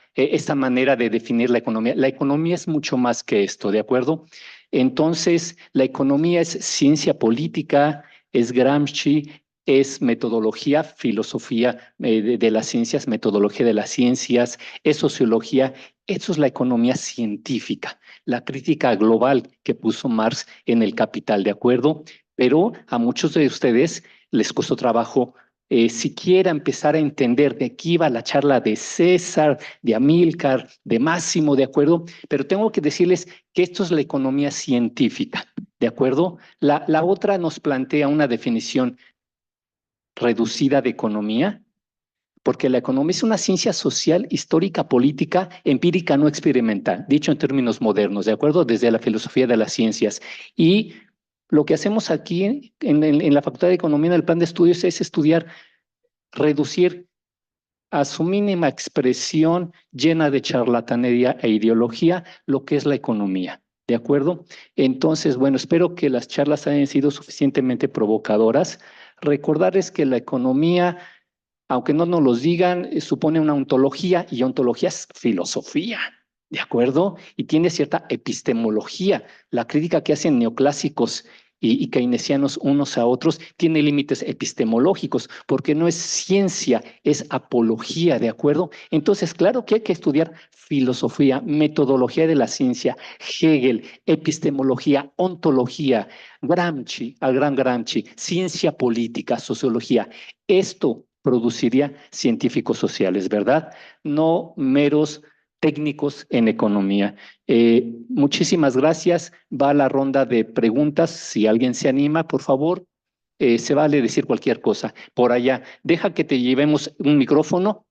manera de definir la economía. La economía es mucho más que esto, ¿de acuerdo? Entonces, la economía es ciencia política, es Gramsci, es metodología, filosofía de las ciencias, metodología de las ciencias, es sociología. Eso es la economía científica, la crítica global que puso Marx en El Capital, ¿de acuerdo? Pero a muchos de ustedes les costó trabajo siquiera empezar a entender de qué iba la charla de César, de Amílcar, de Máximo, ¿de acuerdo? Pero tengo que decirles que esto es la economía científica, ¿de acuerdo? La otra nos plantea una definición reducida de economía, porque la economía es una ciencia social, histórica, política, empírica, no experimental, dicho en términos modernos, ¿de acuerdo? Desde la filosofía de las ciencias. Y lo que hacemos aquí en la Facultad de Economía, en el plan de estudios, es estudiar, reducir a su mínima expresión llena de charlatanería e ideología lo que es la economía. ¿De acuerdo? Entonces, bueno, espero que las charlas hayan sido suficientemente provocadoras. Recordarles que la economía, aunque no nos los digan, supone una ontología y ontología es filosofía, ¿de acuerdo? Y tiene cierta epistemología. La crítica que hacen neoclásicos y keynesianos unos a otros tiene límites epistemológicos, porque no es ciencia, es apología, ¿de acuerdo? Entonces, claro que hay que estudiar filosofía, metodología de la ciencia, Hegel, epistemología, ontología, Gramsci, al gran Gramsci, ciencia política, sociología. Esto produciría científicos sociales, ¿verdad? No meros técnicos en economía. Muchísimas gracias. Va a la ronda de preguntas. Si alguien se anima, por favor, se vale decir cualquier cosa. Por allá, deja que te llevemos un micrófono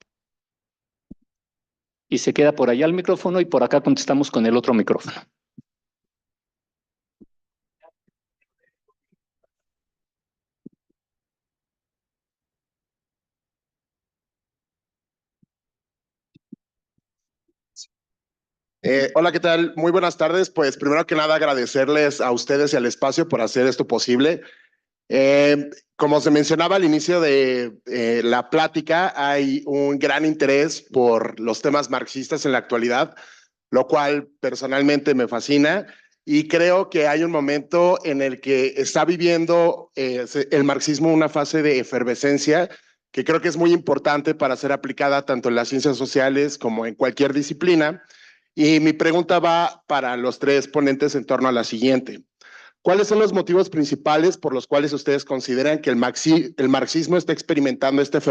y se queda por allá el micrófono y por acá contestamos con el otro micrófono. Hola, ¿qué tal? Muy buenas tardes. Pues primero que nada agradecerles a ustedes y al espacio por hacer esto posible. Como se mencionaba al inicio de la plática, hay un gran interés por los temas marxistas en la actualidad, lo cual personalmente me fascina y creo que hay un momento en el que está viviendo el marxismo una fase de efervescencia que creo que es muy importante para ser aplicada tanto en las ciencias sociales como en cualquier disciplina. Y mi pregunta va para los tres ponentes en torno a la siguiente. ¿Cuáles son los motivos principales por los cuales ustedes consideran que el marxismo está experimentando esta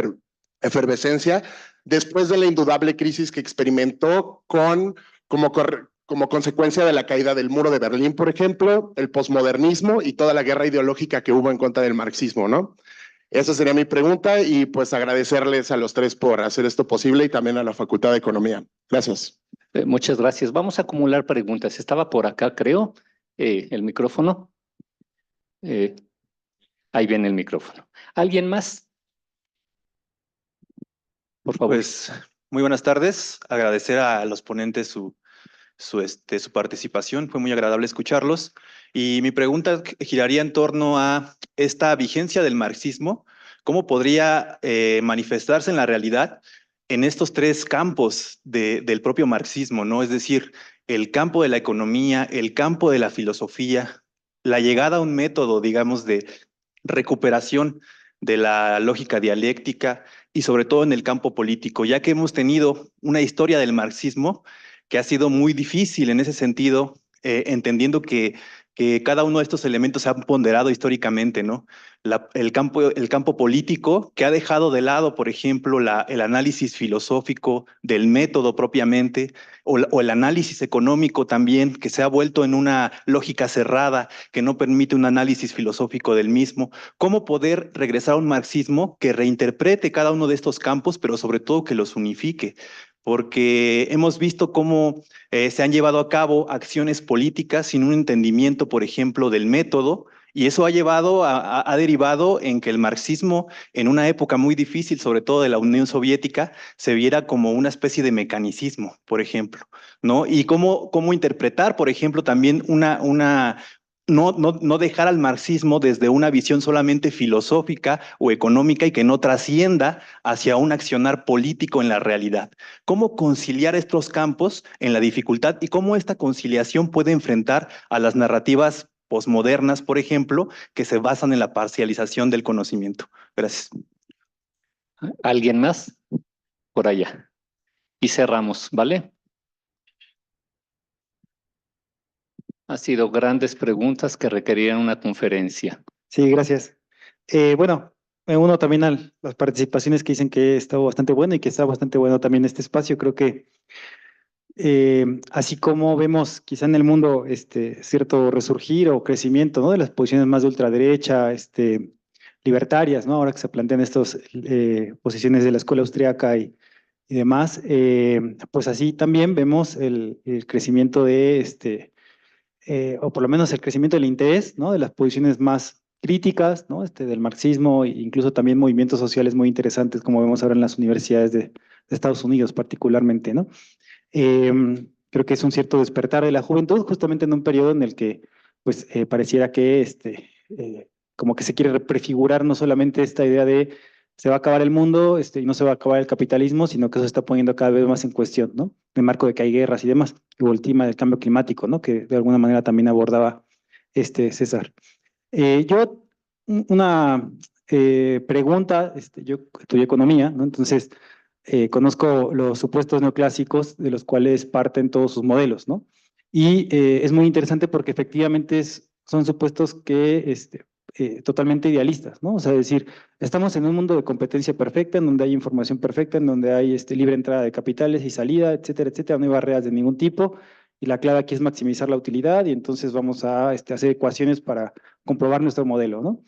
efervescencia después de la indudable crisis que experimentó como consecuencia de la caída del muro de Berlín, por ejemplo, el posmodernismo y toda la guerra ideológica que hubo en contra del marxismo, ¿no? Esa sería mi pregunta y pues agradecerles a los tres por hacer esto posible y también a la Facultad de Economía. Gracias. Muchas gracias. Vamos a acumular preguntas. Estaba por acá, creo, el micrófono. Ahí viene el micrófono. ¿Alguien más? Por favor. Pues muy buenas tardes. Agradecer a los ponentes su participación. Fue muy agradable escucharlos. Y mi pregunta giraría en torno a esta vigencia del marxismo. ¿Cómo podría manifestarse en la realidad en estos tres campos del propio marxismo, ¿no? Es decir, el campo de la economía, el campo de la filosofía, la llegada a un método, digamos, de recuperación de la lógica dialéctica y sobre todo en el campo político, ya que hemos tenido una historia del marxismo que ha sido muy difícil en ese sentido, entendiendo que cada uno de estos elementos se han ponderado históricamente, ¿no? El campo político que ha dejado de lado, por ejemplo, el análisis filosófico del método propiamente, o el análisis económico también, que se ha vuelto en una lógica cerrada que no permite un análisis filosófico del mismo. ¿Cómo poder regresar a un marxismo que reinterprete cada uno de estos campos, pero sobre todo que los unifique? Porque hemos visto cómo se han llevado a cabo acciones políticas sin un entendimiento, por ejemplo, del método, y eso ha derivado en que el marxismo, en una época muy difícil, sobre todo de la Unión Soviética, se viera como una especie de mecanicismo, por ejemplo, ¿no? Y cómo interpretar, por ejemplo, también no dejar al marxismo desde una visión solamente filosófica o económica y que no trascienda hacia un accionar político en la realidad. ¿Cómo conciliar estos campos en la dificultad y cómo esta conciliación puede enfrentar a las narrativas posmodernas, por ejemplo, que se basan en la parcialización del conocimiento? Gracias. ¿Alguien más? Por allá. Y cerramos, ¿vale? Han sido grandes preguntas que requerían una conferencia. Sí, gracias. Bueno, me uno también a las participaciones que dicen que está bastante bueno y que está bastante bueno también este espacio. Creo que así como vemos quizá en el mundo cierto resurgir o crecimiento, ¿no? De las posiciones más de ultraderecha, libertarias, ¿no? Ahora que se plantean estas posiciones de la escuela austriaca y demás, pues así también vemos el crecimiento de o por lo menos el crecimiento del interés, ¿no? De las posiciones más críticas, ¿no? Del marxismo e incluso también movimientos sociales muy interesantes, como vemos ahora en las universidades de Estados Unidos particularmente, ¿no? Creo que es un cierto despertar de la juventud, justamente en un periodo en el que, pues, pareciera que, como que se quiere prefigurar no solamente esta idea de se va a acabar el mundo, y no se va a acabar el capitalismo, sino que eso se está poniendo cada vez más en cuestión, ¿no? En el marco de que hay guerras y demás, o el tema del cambio climático, ¿no? Que de alguna manera también abordaba César. Una pregunta, yo estudié economía, ¿no? Entonces, conozco los supuestos neoclásicos de los cuales parten todos sus modelos, ¿no? Y es muy interesante porque efectivamente son supuestos que totalmente idealistas, ¿no? O sea, es decir, estamos en un mundo de competencia perfecta, en donde hay información perfecta, en donde hay libre entrada de capitales y salida, etcétera, no hay barreras de ningún tipo, y la clave aquí es maximizar la utilidad, y entonces vamos a hacer ecuaciones para comprobar nuestro modelo, ¿no?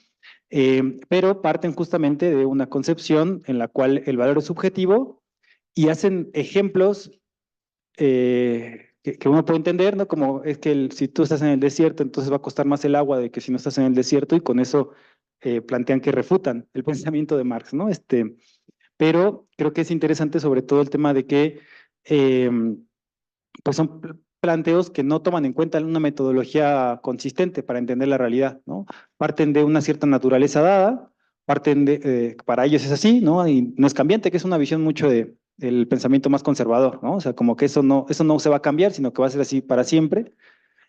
Pero parten justamente de una concepción en la cual el valor es subjetivo y hacen ejemplos que uno puede entender, ¿no? Como es que si tú estás en el desierto, entonces va a costar más el agua de que si no estás en el desierto, y con eso plantean que refutan el pensamiento de Marx, ¿no? Pero creo que es interesante sobre todo el tema de que pues son planteos que no toman en cuenta una metodología consistente para entender la realidad, ¿no? Parten de una cierta naturaleza dada, parten de, para ellos es así, ¿no? Y no es cambiante, que es una visión mucho del pensamiento más conservador, ¿no? O sea, como que eso no se va a cambiar, sino que va a ser así para siempre.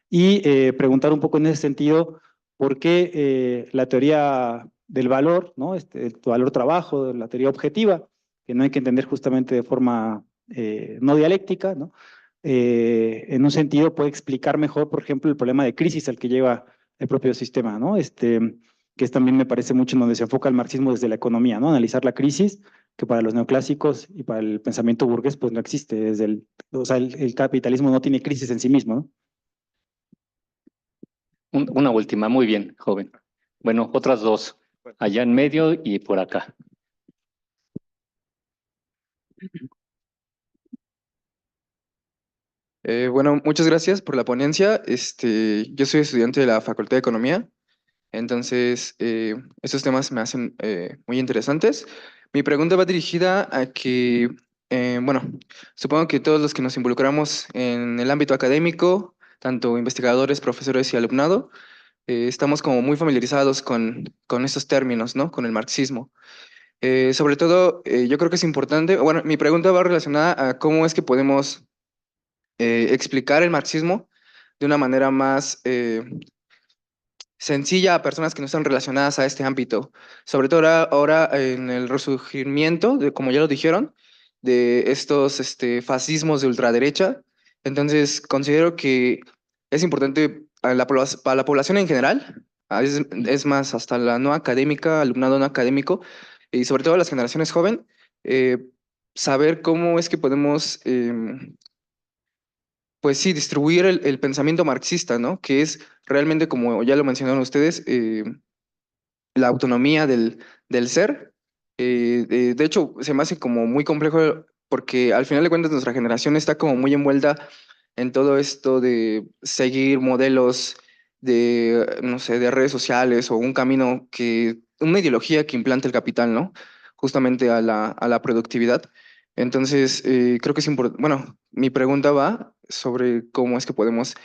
Y preguntar un poco en ese sentido, ¿por qué la teoría del valor, ¿no? El valor trabajo, la teoría objetiva, que no hay que entender justamente de forma no dialéctica, ¿no? En un sentido puede explicar mejor, por ejemplo, el problema de crisis al que lleva el propio sistema, ¿no? Que es también me parece mucho en donde se enfoca el marxismo desde la economía, ¿no? Analizar la crisis, que para los neoclásicos y para el pensamiento burgués, pues no existe. O sea, el capitalismo no tiene crisis en sí mismo, ¿no? Una última, muy bien, joven. Bueno, otras dos, allá en medio y por acá. Bueno, muchas gracias por la ponencia. Yo soy estudiante de la Facultad de Economía, entonces estos temas me hacen muy interesantes. Mi pregunta va dirigida a que, bueno, supongo que todos los que nos involucramos en el ámbito académico, tanto investigadores, profesores y alumnado, estamos como muy familiarizados con estos términos, ¿no? Con el marxismo. Sobre todo, yo creo que es importante, bueno, mi pregunta va relacionada a cómo es que podemos explicar el marxismo de una manera más sencilla a personas que no están relacionadas a este ámbito. Sobre todo ahora en el resurgimiento, de, como ya lo dijeron, de estos fascismos de ultraderecha. Entonces, considero que es importante para la población en general, es más, hasta la no académica, alumnado no académico, y sobre todo las generaciones jóvenes, saber cómo es que podemos pues sí, distribuir el pensamiento marxista, ¿no? Que es realmente, como ya lo mencionaron ustedes, la autonomía del ser. De hecho, se me hace como muy complejo porque al final de cuentas nuestra generación está como muy envuelta en todo esto de seguir modelos de, no sé, de redes sociales o un camino que, una ideología que implanta el capital, ¿no? Justamente a la productividad. Entonces, creo que es importante, bueno, mi pregunta va sobre cómo es que podemos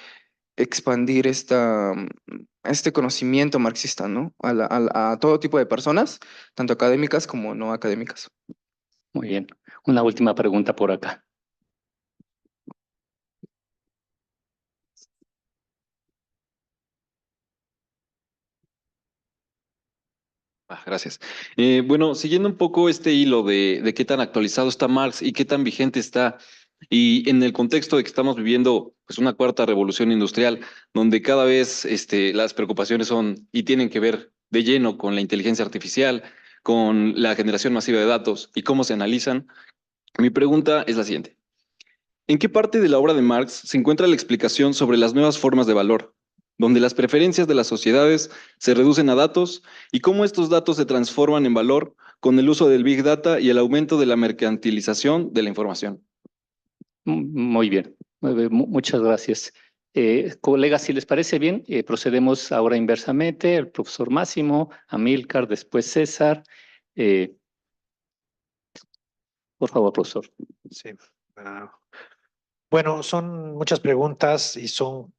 expandir este conocimiento marxista, ¿no? A todo tipo de personas, tanto académicas como no académicas. Muy bien. Una última pregunta por acá. Gracias. Bueno, siguiendo un poco este hilo de qué tan actualizado está Marx y qué tan vigente está, y en el contexto de que estamos viviendo pues, una cuarta revolución industrial, donde cada vez las preocupaciones son y tienen que ver de lleno con la inteligencia artificial, con la generación masiva de datos y cómo se analizan, mi pregunta es la siguiente. ¿En qué parte de la obra de Marx se encuentra la explicación sobre las nuevas formas de valor, donde las preferencias de las sociedades se reducen a datos y cómo estos datos se transforman en valor con el uso del Big Data y el aumento de la mercantilización de la información? Muy bien. Muy bien, muchas gracias. Colegas, si les parece bien, procedemos ahora inversamente. El profesor Máximo, Amílcar, después César. Eh, por favor, profesor. Sí. Bueno, son muchas preguntas y son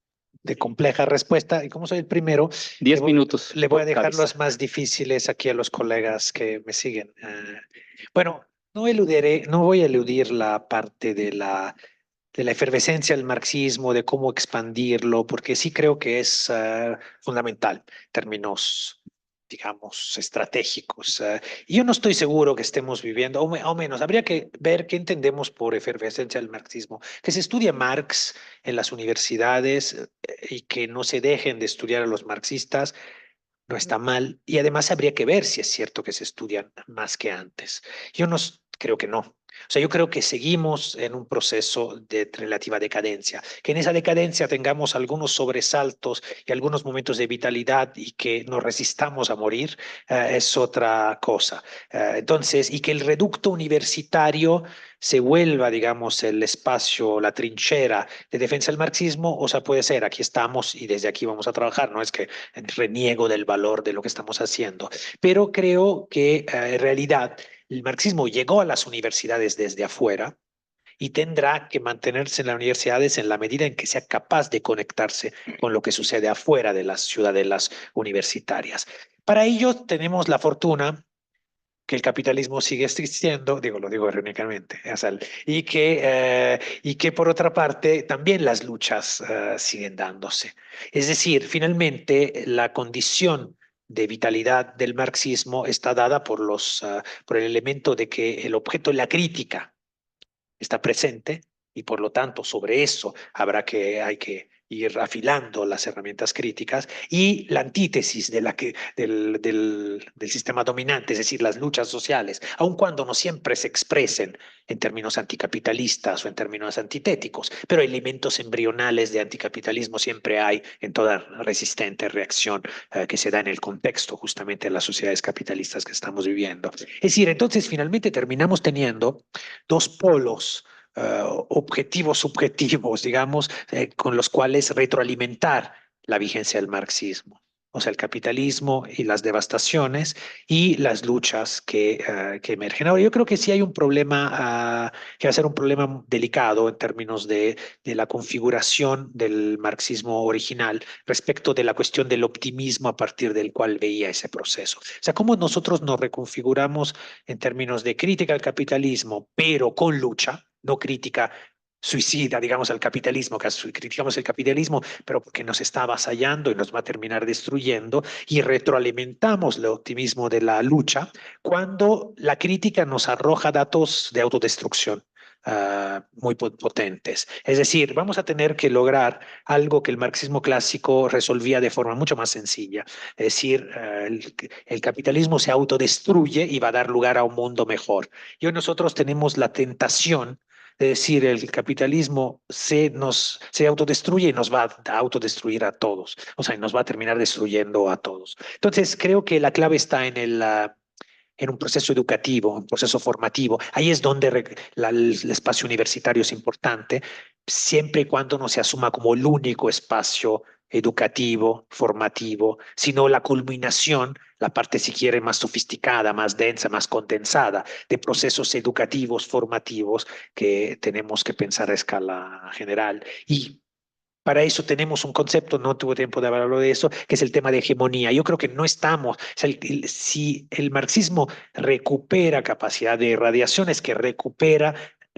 de compleja respuesta. Y como soy el primero, 10 minutos. le voy a por dejar cabeza. los más difíciles aquí a los colegas que me siguen. Bueno, no voy a eludir la parte de la efervescencia del marxismo, de cómo expandirlo, porque sí creo que es fundamental en términos, digamos, estratégicos. Y yo no estoy seguro que estemos viviendo, o menos, habría que ver qué entendemos por efervescencia del marxismo. Que se estudie Marx en las universidades y que no se dejen de estudiar a los marxistas. No está mal. Y además habría que ver si es cierto que se estudian más que antes. Yo no creo que no. O sea, yo creo que seguimos en un proceso de relativa decadencia, que en esa decadencia tengamos algunos sobresaltos y algunos momentos de vitalidad y que nos resistamos a morir, es otra cosa. Entonces, y que el reducto universitario se vuelva, digamos, el espacio, la trinchera de defensa del marxismo, o sea, puede ser, aquí estamos y desde aquí vamos a trabajar, no es que reniego del valor de lo que estamos haciendo, pero creo que en realidad el marxismo llegó a las universidades desde afuera y tendrá que mantenerse en las universidades en la medida en que sea capaz de conectarse con lo que sucede afuera de las ciudadelas universitarias. Para ello tenemos la fortuna que el capitalismo sigue existiendo, lo digo irónicamente, o sea, y que por otra parte también las luchas siguen dándose. Es decir, finalmente la condición de vitalidad del marxismo está dada por el elemento de que el objeto de la crítica está presente y por lo tanto sobre eso hay que ir afilando las herramientas críticas y la antítesis del sistema dominante, es decir, las luchas sociales, aun cuando no siempre se expresen en términos anticapitalistas o en términos antitéticos, pero elementos embrionales de anticapitalismo siempre hay en toda resistente reacción que se da en el contexto justamente de las sociedades capitalistas que estamos viviendo. Es decir, entonces finalmente terminamos teniendo dos polos objetivos subjetivos, digamos, con los cuales retroalimentar la vigencia del marxismo. O sea, el capitalismo y las devastaciones y las luchas que emergen. Ahora, yo creo que sí hay un problema, que va a ser un problema delicado en términos de la configuración del marxismo original respecto de la cuestión del optimismo a partir del cual veía ese proceso. O sea, cómo nosotros nos reconfiguramos en términos de crítica al capitalismo, pero con lucha, no crítica suicida, digamos, al capitalismo, que criticamos el capitalismo, pero porque nos está avasallando y nos va a terminar destruyendo, y retroalimentamos el optimismo de la lucha cuando la crítica nos arroja datos de autodestrucción. Muy potentes. Es decir, vamos a tener que lograr algo que el marxismo clásico resolvía de forma mucho más sencilla. Es decir, el capitalismo se autodestruye y va a dar lugar a un mundo mejor. Y hoy nosotros tenemos la tentación de decir, el capitalismo se autodestruye y nos va a autodestruir a todos. O sea, nos va a terminar destruyendo a todos. Entonces, creo que la clave está en un proceso educativo, un proceso formativo. Ahí es donde el espacio universitario es importante, siempre y cuando no se asuma como el único espacio educativo, formativo, sino la culminación, la parte, si quiere, más sofisticada, más densa, más condensada de procesos educativos, formativos que tenemos que pensar a escala general. Y para eso tenemos un concepto, no tuve tiempo de hablarlo de eso, que es el tema de hegemonía. Yo creo que no estamos, o sea, si el marxismo recupera capacidad de radiación, es que recupera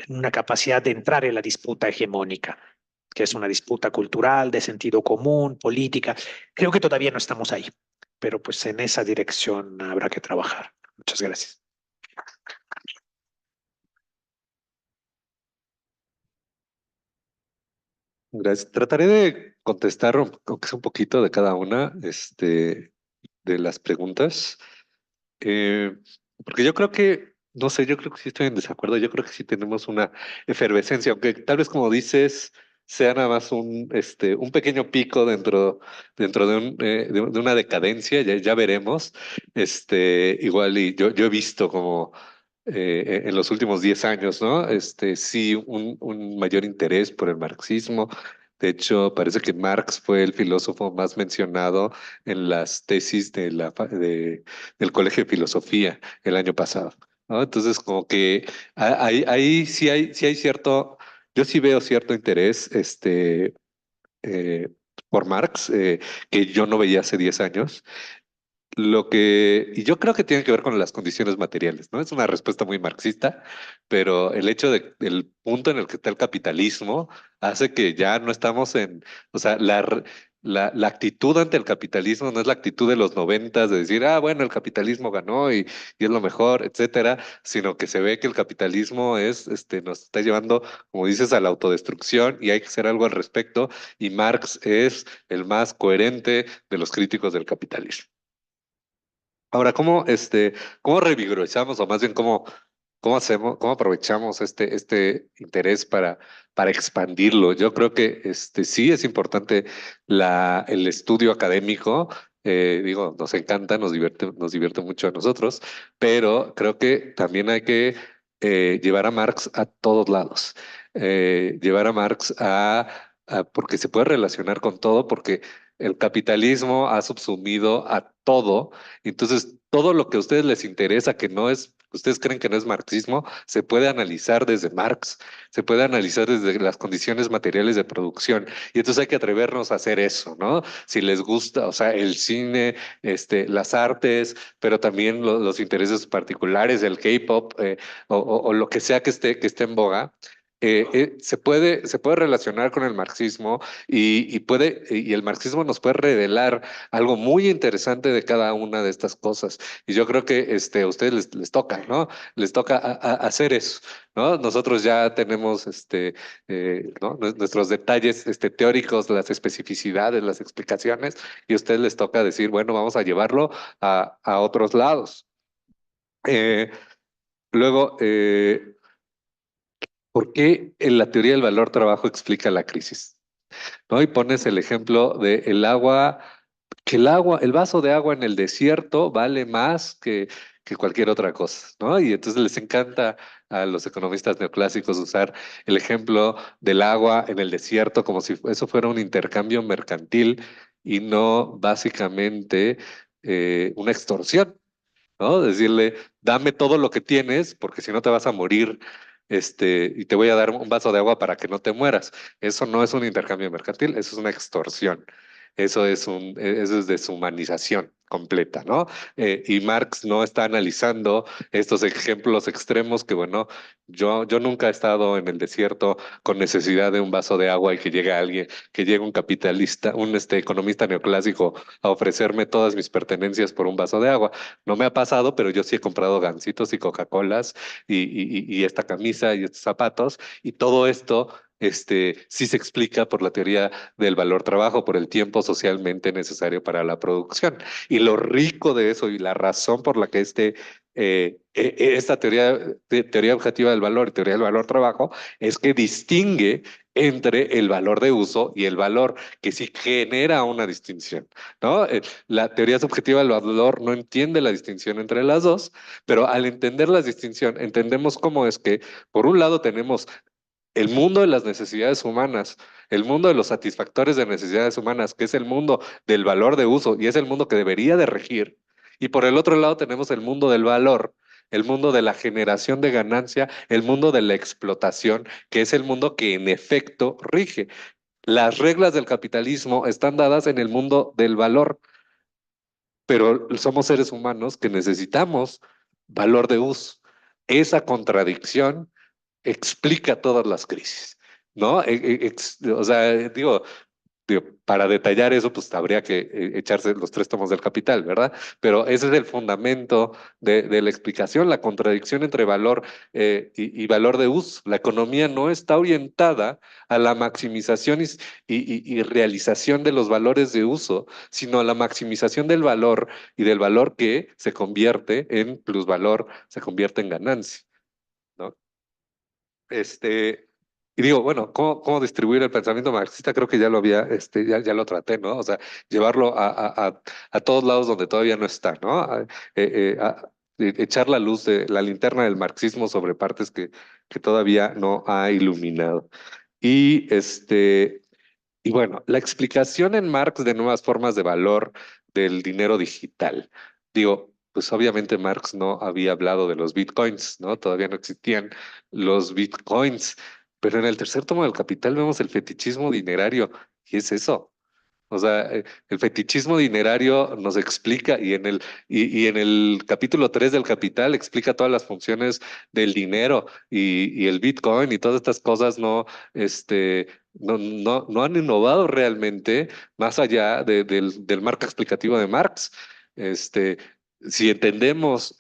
una capacidad de entrar en la disputa hegemónica, que es una disputa cultural, de sentido común, política. Creo que todavía no estamos ahí, pero pues en esa dirección habrá que trabajar. Muchas gracias. Gracias. Trataré de contestar, aunque sea un poquito de cada una, de las preguntas. Eh, Porque yo creo que, no sé, yo creo que sí estoy en desacuerdo. Yo creo que sí tenemos una efervescencia, aunque tal vez como dices, sea nada más un pequeño pico dentro de una decadencia, ya veremos. Igual y yo he visto como en los últimos 10 años, ¿no? Sí, un mayor interés por el marxismo. De hecho, parece que Marx fue el filósofo más mencionado en las tesis del Colegio de Filosofía el año pasado, ¿no? Entonces, como que ahí sí hay cierto, yo sí veo cierto interés, eh, por Marx, que yo no veía hace 10 años. Y yo creo que tiene que ver con las condiciones materiales, ¿no? Es una respuesta muy marxista, pero el hecho del punto en el que está el capitalismo hace que ya no estamos o sea, la actitud ante el capitalismo no es la actitud de los 90 de decir, ah, bueno, el capitalismo ganó y es lo mejor, etcétera, sino que se ve que el capitalismo nos está llevando, como dices, a la autodestrucción y hay que hacer algo al respecto, y Marx es el más coherente de los críticos del capitalismo. Ahora, ¿cómo revigorizamos o más bien cómo aprovechamos este interés para expandirlo? Yo creo que sí es importante el estudio académico. Digo, nos encanta, nos divierte mucho a nosotros, pero creo que también hay que llevar a Marx a todos lados. Llevar a Marx porque se puede relacionar con todo, porque el capitalismo ha subsumido a todo. Entonces, todo lo que a ustedes les interesa, que no es ¿Ustedes creen que no es marxismo? Se puede analizar desde Marx, se puede analizar desde las condiciones materiales de producción. Y entonces hay que atrevernos a hacer eso, ¿no? Si les gusta, o sea, el cine, las artes, pero también los intereses particulares del K-pop o lo que sea que esté en boga. Se puede relacionar con el marxismo y el marxismo nos puede revelar algo muy interesante de cada una de estas cosas. Y yo creo que a ustedes les toca, ¿no? Les toca hacer eso, ¿no? Nosotros ya tenemos ¿no? Nuestros detalles teóricos, las especificidades, las explicaciones, y a ustedes les toca decir, bueno, vamos a llevarlo a otros lados. Eh, luego, ¿por qué en la teoría del valor trabajo explica la crisis? ¿No? Y pones el ejemplo de el agua, que el vaso de agua en el desierto vale más que cualquier otra cosa, ¿no? Y entonces les encanta a los economistas neoclásicos usar el ejemplo del agua en el desierto como si eso fuera un intercambio mercantil y no básicamente una extorsión, ¿no? Decirle, dame todo lo que tienes, porque si no te vas a morir, y te voy a dar un vaso de agua para que no te mueras. Eso no es un intercambio mercantil, eso es una extorsión. Eso es deshumanización completa, ¿no? Y Marx no está analizando estos ejemplos extremos que, bueno, yo nunca he estado en el desierto con necesidad de un vaso de agua y que llegue alguien, que llegue un capitalista, un economista neoclásico a ofrecerme todas mis pertenencias por un vaso de agua. No me ha pasado, pero yo sí he comprado gancitos y Coca-Colas y esta camisa y estos zapatos y todo esto sí se explica por la teoría del valor trabajo, por el tiempo socialmente necesario para la producción. Y lo rico de eso y la razón por la que esta teoría objetiva del valor y teoría del valor trabajo es que distingue entre el valor de uso y el valor, que sí genera una distinción, ¿no? La teoría subjetiva del valor no entiende la distinción entre las dos, pero al entender la distinción, entendemos cómo es que, por un lado, tenemos el mundo de las necesidades humanas, el mundo de los satisfactores de necesidades humanas, que es el mundo del valor de uso y es el mundo que debería de regir. Y por el otro lado tenemos el mundo del valor, el mundo de la generación de ganancia, el mundo de la explotación, que es el mundo que en efecto rige. Las reglas del capitalismo están dadas en el mundo del valor, pero somos seres humanos que necesitamos valor de uso. Esa contradicción explica todas las crisis, ¿no? O sea, digo, para detallar eso, pues habría que echarse los 3 tomos del Capital, ¿verdad? Pero ese es el fundamento de la explicación, la contradicción entre valor y valor de uso. La economía no está orientada a la maximización y realización de los valores de uso, sino a la maximización del valor y del valor que se convierte en plusvalor, se convierte en ganancia, ¿no? Y digo, bueno, ¿cómo distribuir el pensamiento marxista? Creo que ya lo había, ya lo traté, ¿no? O sea, llevarlo a todos lados donde todavía no está, ¿no? Echar la luz de la linterna del marxismo sobre partes que todavía no ha iluminado. Y y bueno, la explicación en Marx de nuevas formas de valor del dinero digital. Digo, pues obviamente Marx no había hablado de los bitcoins, ¿no? Todavía no existían los bitcoins, pero en el 3 tomo del Capital vemos el fetichismo dinerario. ¿Qué es eso? O sea, el fetichismo dinerario nos explica y en el capítulo 3 del Capital explica todas las funciones del dinero y el Bitcoin y todas estas cosas no han innovado realmente más allá del marco explicativo de Marx. Este, si entendemos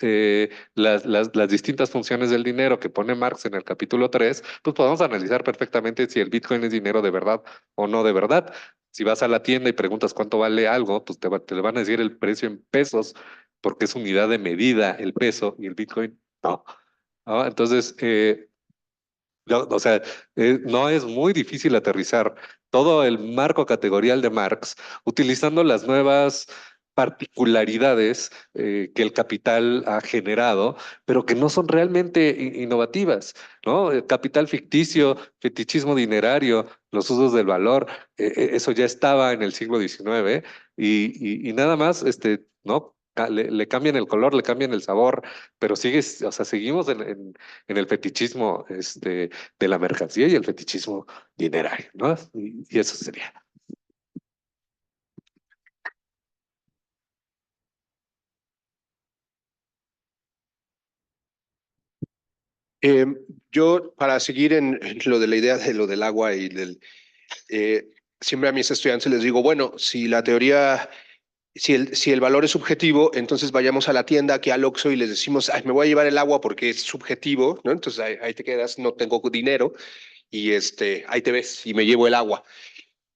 las distintas funciones del dinero que pone Marx en el capítulo 3, pues podemos analizar perfectamente si el Bitcoin es dinero de verdad o no de verdad. Si vas a la tienda y preguntas cuánto vale algo, pues te le van a decir el precio en pesos, porque es unidad de medida el peso y el Bitcoin no. ¿No? Entonces, o sea, no es muy difícil aterrizar todo el marco categorial de Marx utilizando las nuevas particularidades que el capital ha generado, pero que no son realmente innovativas, ¿no? El capital ficticio, fetichismo dinerario, los usos del valor, eso ya estaba en el siglo XIX y nada más, ¿no? le cambian el color, le cambian el sabor, pero o sea, seguimos en el fetichismo de la mercancía y el fetichismo dinerario, ¿no? Y eso sería. Eh, yo, para seguir en lo de la idea de lo del agua y siempre a mis estudiantes les digo, bueno, si la teoría, si el valor es subjetivo, entonces vayamos a la tienda, aquí al Oxxo y les decimos, ay, me voy a llevar el agua porque es subjetivo, ¿no? Entonces ahí te quedas, no tengo dinero y ahí te ves y me llevo el agua.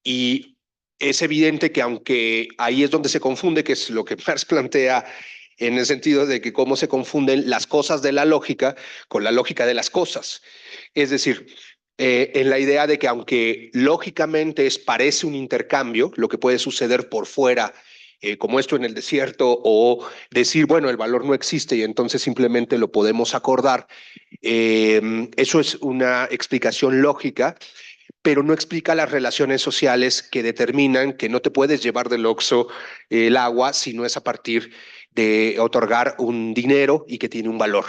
Y es evidente que aunque ahí es donde se confunde, que es lo que Marx plantea en el sentido de que cómo se confunden las cosas de la lógica con la lógica de las cosas. Es decir, en la idea de que aunque lógicamente parece un intercambio, lo que puede suceder por fuera, como esto en el desierto, o decir, bueno, el valor no existe y entonces simplemente lo podemos acordar, eso es una explicación lógica, pero no explica las relaciones sociales que determinan que no te puedes llevar del Oxxo el agua si no es a partir de otorgar un dinero y que tiene un valor.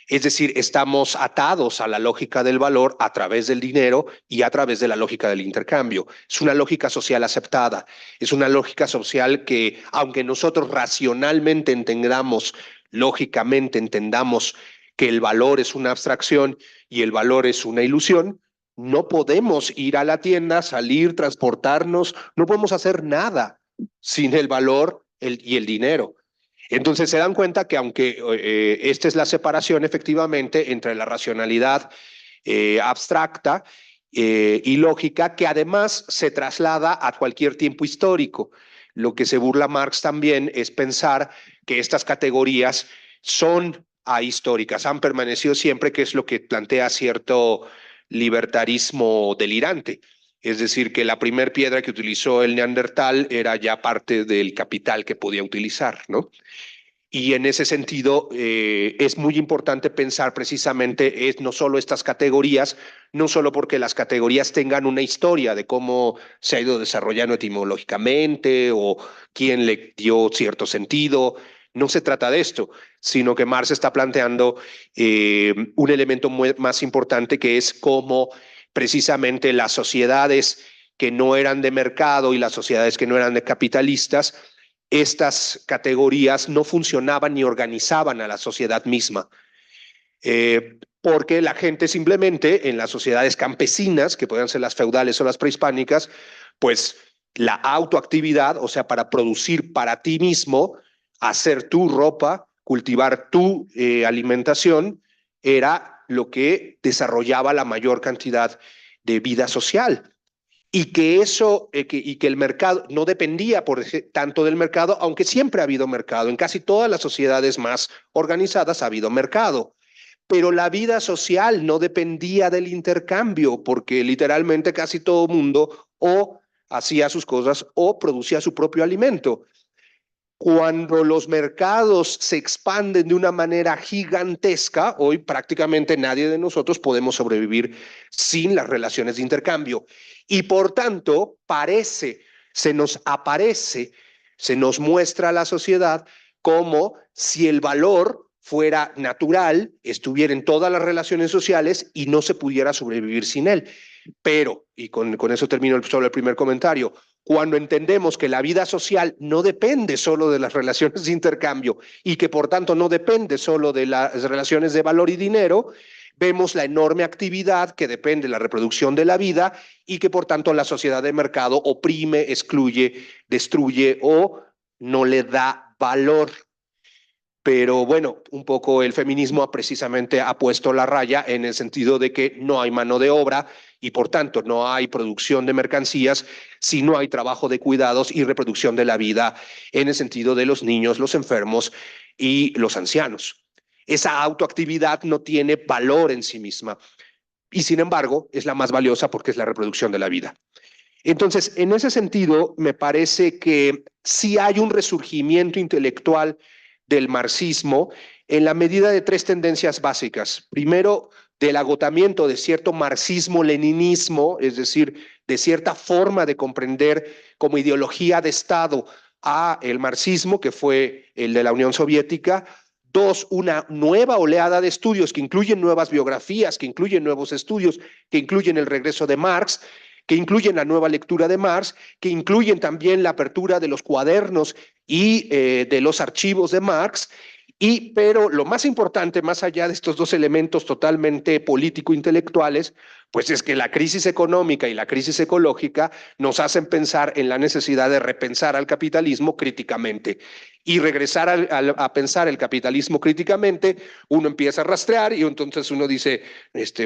Es decir, estamos atados a la lógica del valor a través del dinero y a través de la lógica del intercambio. Es una lógica social aceptada, es una lógica social que, aunque nosotros racionalmente entendamos, lógicamente entendamos que el valor es una abstracción y el valor es una ilusión, no podemos ir a la tienda, salir, transportarnos, no podemos hacer nada sin el valor y el dinero. Entonces se dan cuenta que aunque esta es la separación efectivamente entre la racionalidad abstracta y lógica, que además se traslada a cualquier tiempo histórico. Lo que se burla Marx también es pensar que estas categorías son ahistóricas, han permanecido siempre, que es lo que plantea cierto libertarismo delirante. Es decir, que la primera piedra que utilizó el Neandertal era ya parte del capital que podía utilizar, ¿no? Y en ese sentido es muy importante pensar precisamente no solo estas categorías, no solo porque las categorías tengan una historia de cómo se ha ido desarrollando etimológicamente o quién le dio cierto sentido, no se trata de esto, sino que Marx está planteando un elemento más importante, que es cómo precisamente las sociedades que no eran de mercado y las sociedades que no eran de capitalistas, estas categorías no funcionaban ni organizaban a la sociedad misma. Porque la gente simplemente en las sociedades campesinas, que podían ser las feudales o las prehispánicas, pues la autoactividad, o sea, para producir para ti mismo, hacer tu ropa, cultivar tu alimentación, era lo que desarrollaba la mayor cantidad de vida social. Y que eso, y que el mercado no dependía tanto del mercado, aunque siempre ha habido mercado. En casi todas las sociedades más organizadas ha habido mercado. Pero la vida social no dependía del intercambio, porque literalmente casi todo mundo o hacía sus cosas o producía su propio alimento. Cuando los mercados se expanden de una manera gigantesca, hoy prácticamente nadie de nosotros podemos sobrevivir sin las relaciones de intercambio. Y por tanto, se nos aparece, se nos muestra a la sociedad como si el valor fuera natural, estuviera en todas las relaciones sociales y no se pudiera sobrevivir sin él. Pero, y con eso termino solo el primer comentario, cuando entendemos que la vida social no depende solo de las relaciones de intercambio y que por tanto no depende solo de las relaciones de valor y dinero, vemos la enorme actividad que depende de la reproducción de la vida y que por tanto la sociedad de mercado oprime, excluye, destruye o no le da valor. Pero bueno, un poco el feminismo precisamente ha puesto la raya en el sentido de que no hay mano de obra y por tanto no hay producción de mercancías si no hay trabajo de cuidados y reproducción de la vida en el sentido de los niños, los enfermos y los ancianos. Esa autoactividad no tiene valor en sí misma y sin embargo es la más valiosa porque es la reproducción de la vida. Entonces, en ese sentido, me parece que sí hay un resurgimiento intelectual del marxismo en la medida de tres tendencias básicas. Primero, del agotamiento de cierto marxismo-leninismo, es decir, de cierta forma de comprender como ideología de Estado a el marxismo, que fue el de la Unión Soviética. Dos, una nueva oleada de estudios que incluyen nuevas biografías, que incluyen nuevos estudios, que incluyen el regreso de Marx, que incluyen la nueva lectura de Marx, que incluyen también la apertura de los cuadernos y de los archivos de Marx. Pero lo más importante, más allá de estos dos elementos totalmente político-intelectuales, pues es que la crisis económica y la crisis ecológica nos hacen pensar en la necesidad de repensar al capitalismo críticamente. Y regresar a pensar el capitalismo críticamente, uno empieza a rastrear y entonces uno dice,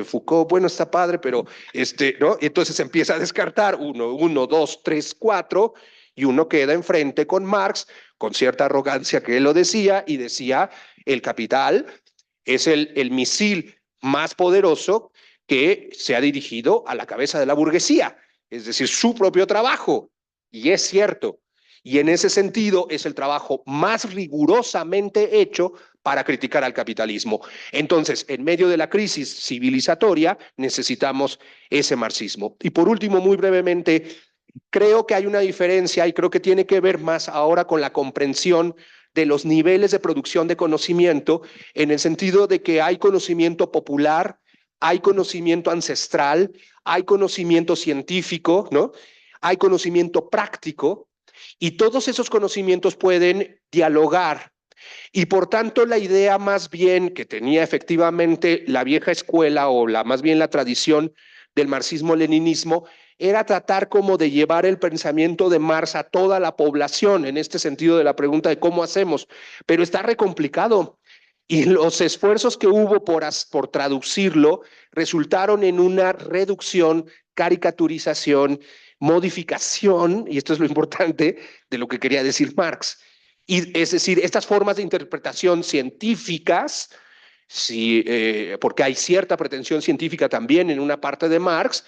Foucault, bueno, está padre, pero ¿no? Y entonces empieza a descartar uno, dos, tres, cuatro, y uno queda enfrente con Marx, con cierta arrogancia que él lo decía, y decía, el capital es el misil más poderoso que se ha dirigido a la cabeza de la burguesía, es decir, su propio trabajo. Y es cierto. Y en ese sentido es el trabajo más rigurosamente hecho para criticar al capitalismo. Entonces, en medio de la crisis civilizatoria, necesitamos ese marxismo. Y por último, muy brevemente, creo que hay una diferencia y creo que tiene que ver más ahora con la comprensión de los niveles de producción de conocimiento, en el sentido de que hay conocimiento popular, hay conocimiento ancestral, hay conocimiento científico, ¿no? Hay conocimiento práctico, y todos esos conocimientos pueden dialogar. Y por tanto, la idea más bien que tenía efectivamente la vieja escuela, o más bien la tradición del marxismo-leninismo, era tratar como de llevar el pensamiento de Marx a toda la población, en este sentido de la pregunta de cómo hacemos. Pero está recomplicado. Y los esfuerzos que hubo por traducirlo resultaron en una reducción, caricaturización, modificación, y esto es lo importante, de lo que quería decir Marx. Y es decir, estas formas de interpretación científicas, sí, porque hay cierta pretensión científica también en una parte de Marx,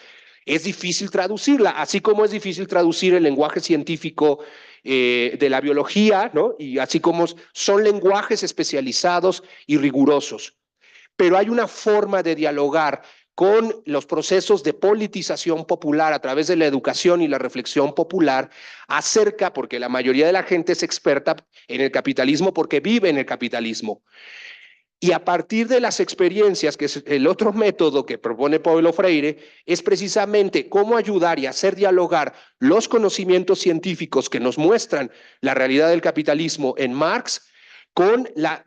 es difícil traducirla, así como es difícil traducir el lenguaje científico de la biología, ¿no? Y así como son lenguajes especializados y rigurosos. Pero hay una forma de dialogar con los procesos de politización popular a través de la educación y la reflexión popular acerca, porque la mayoría de la gente es experta en el capitalismo porque vive en el capitalismo. Y a partir de las experiencias, que es el otro método que propone Paulo Freire, es precisamente cómo ayudar y hacer dialogar los conocimientos científicos que nos muestran la realidad del capitalismo en Marx con las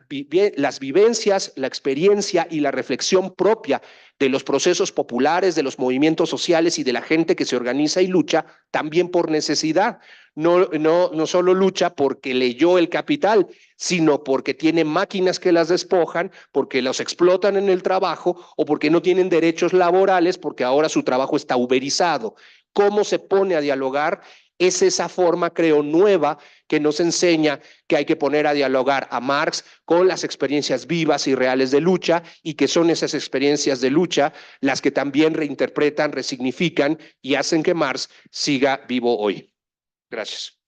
vivencias, la experiencia y la reflexión propia de los procesos populares, de los movimientos sociales y de la gente que se organiza y lucha también por necesidad. No solo lucha porque leyó El Capital, sino porque tiene máquinas que las despojan, porque los explotan en el trabajo o porque no tienen derechos laborales, porque ahora su trabajo está uberizado. ¿Cómo se pone a dialogar? Es esa forma, creo, nueva que nos enseña que hay que poner a dialogar a Marx con las experiencias vivas y reales de lucha, y que son esas experiencias de lucha las que también reinterpretan, resignifican y hacen que Marx siga vivo hoy. Gracias.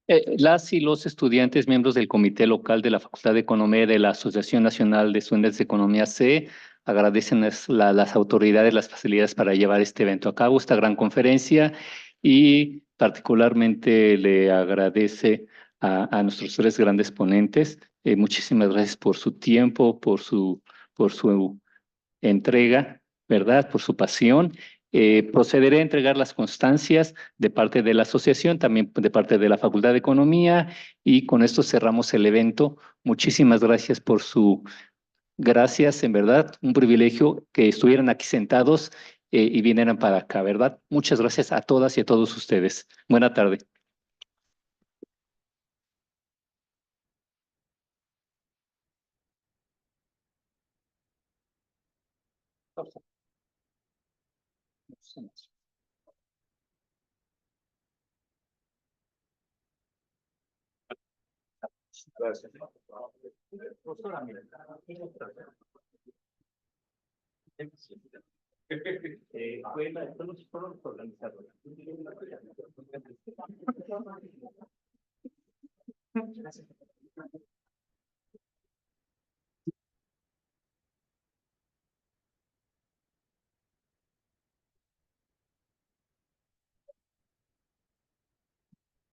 Las y los estudiantes miembros del comité local de la Facultad de Economía y de la Asociación Nacional de Estudiantes de Economía C agradecen las autoridades las facilidades para llevar este evento a cabo, esta gran conferencia, y particularmente le agradece a nuestros tres grandes ponentes. Muchísimas gracias por su tiempo, por su entrega, ¿verdad? Por su pasión. Procederé a entregar las constancias de parte de la asociación, también de parte de la Facultad de Economía, y con esto cerramos el evento. Muchísimas gracias por su... Gracias, en verdad, un privilegio que estuvieran aquí sentados y vinieran para acá, ¿verdad? Muchas gracias a todas y a todos ustedes. Buena tarde. Gracias. Fue los organizadores.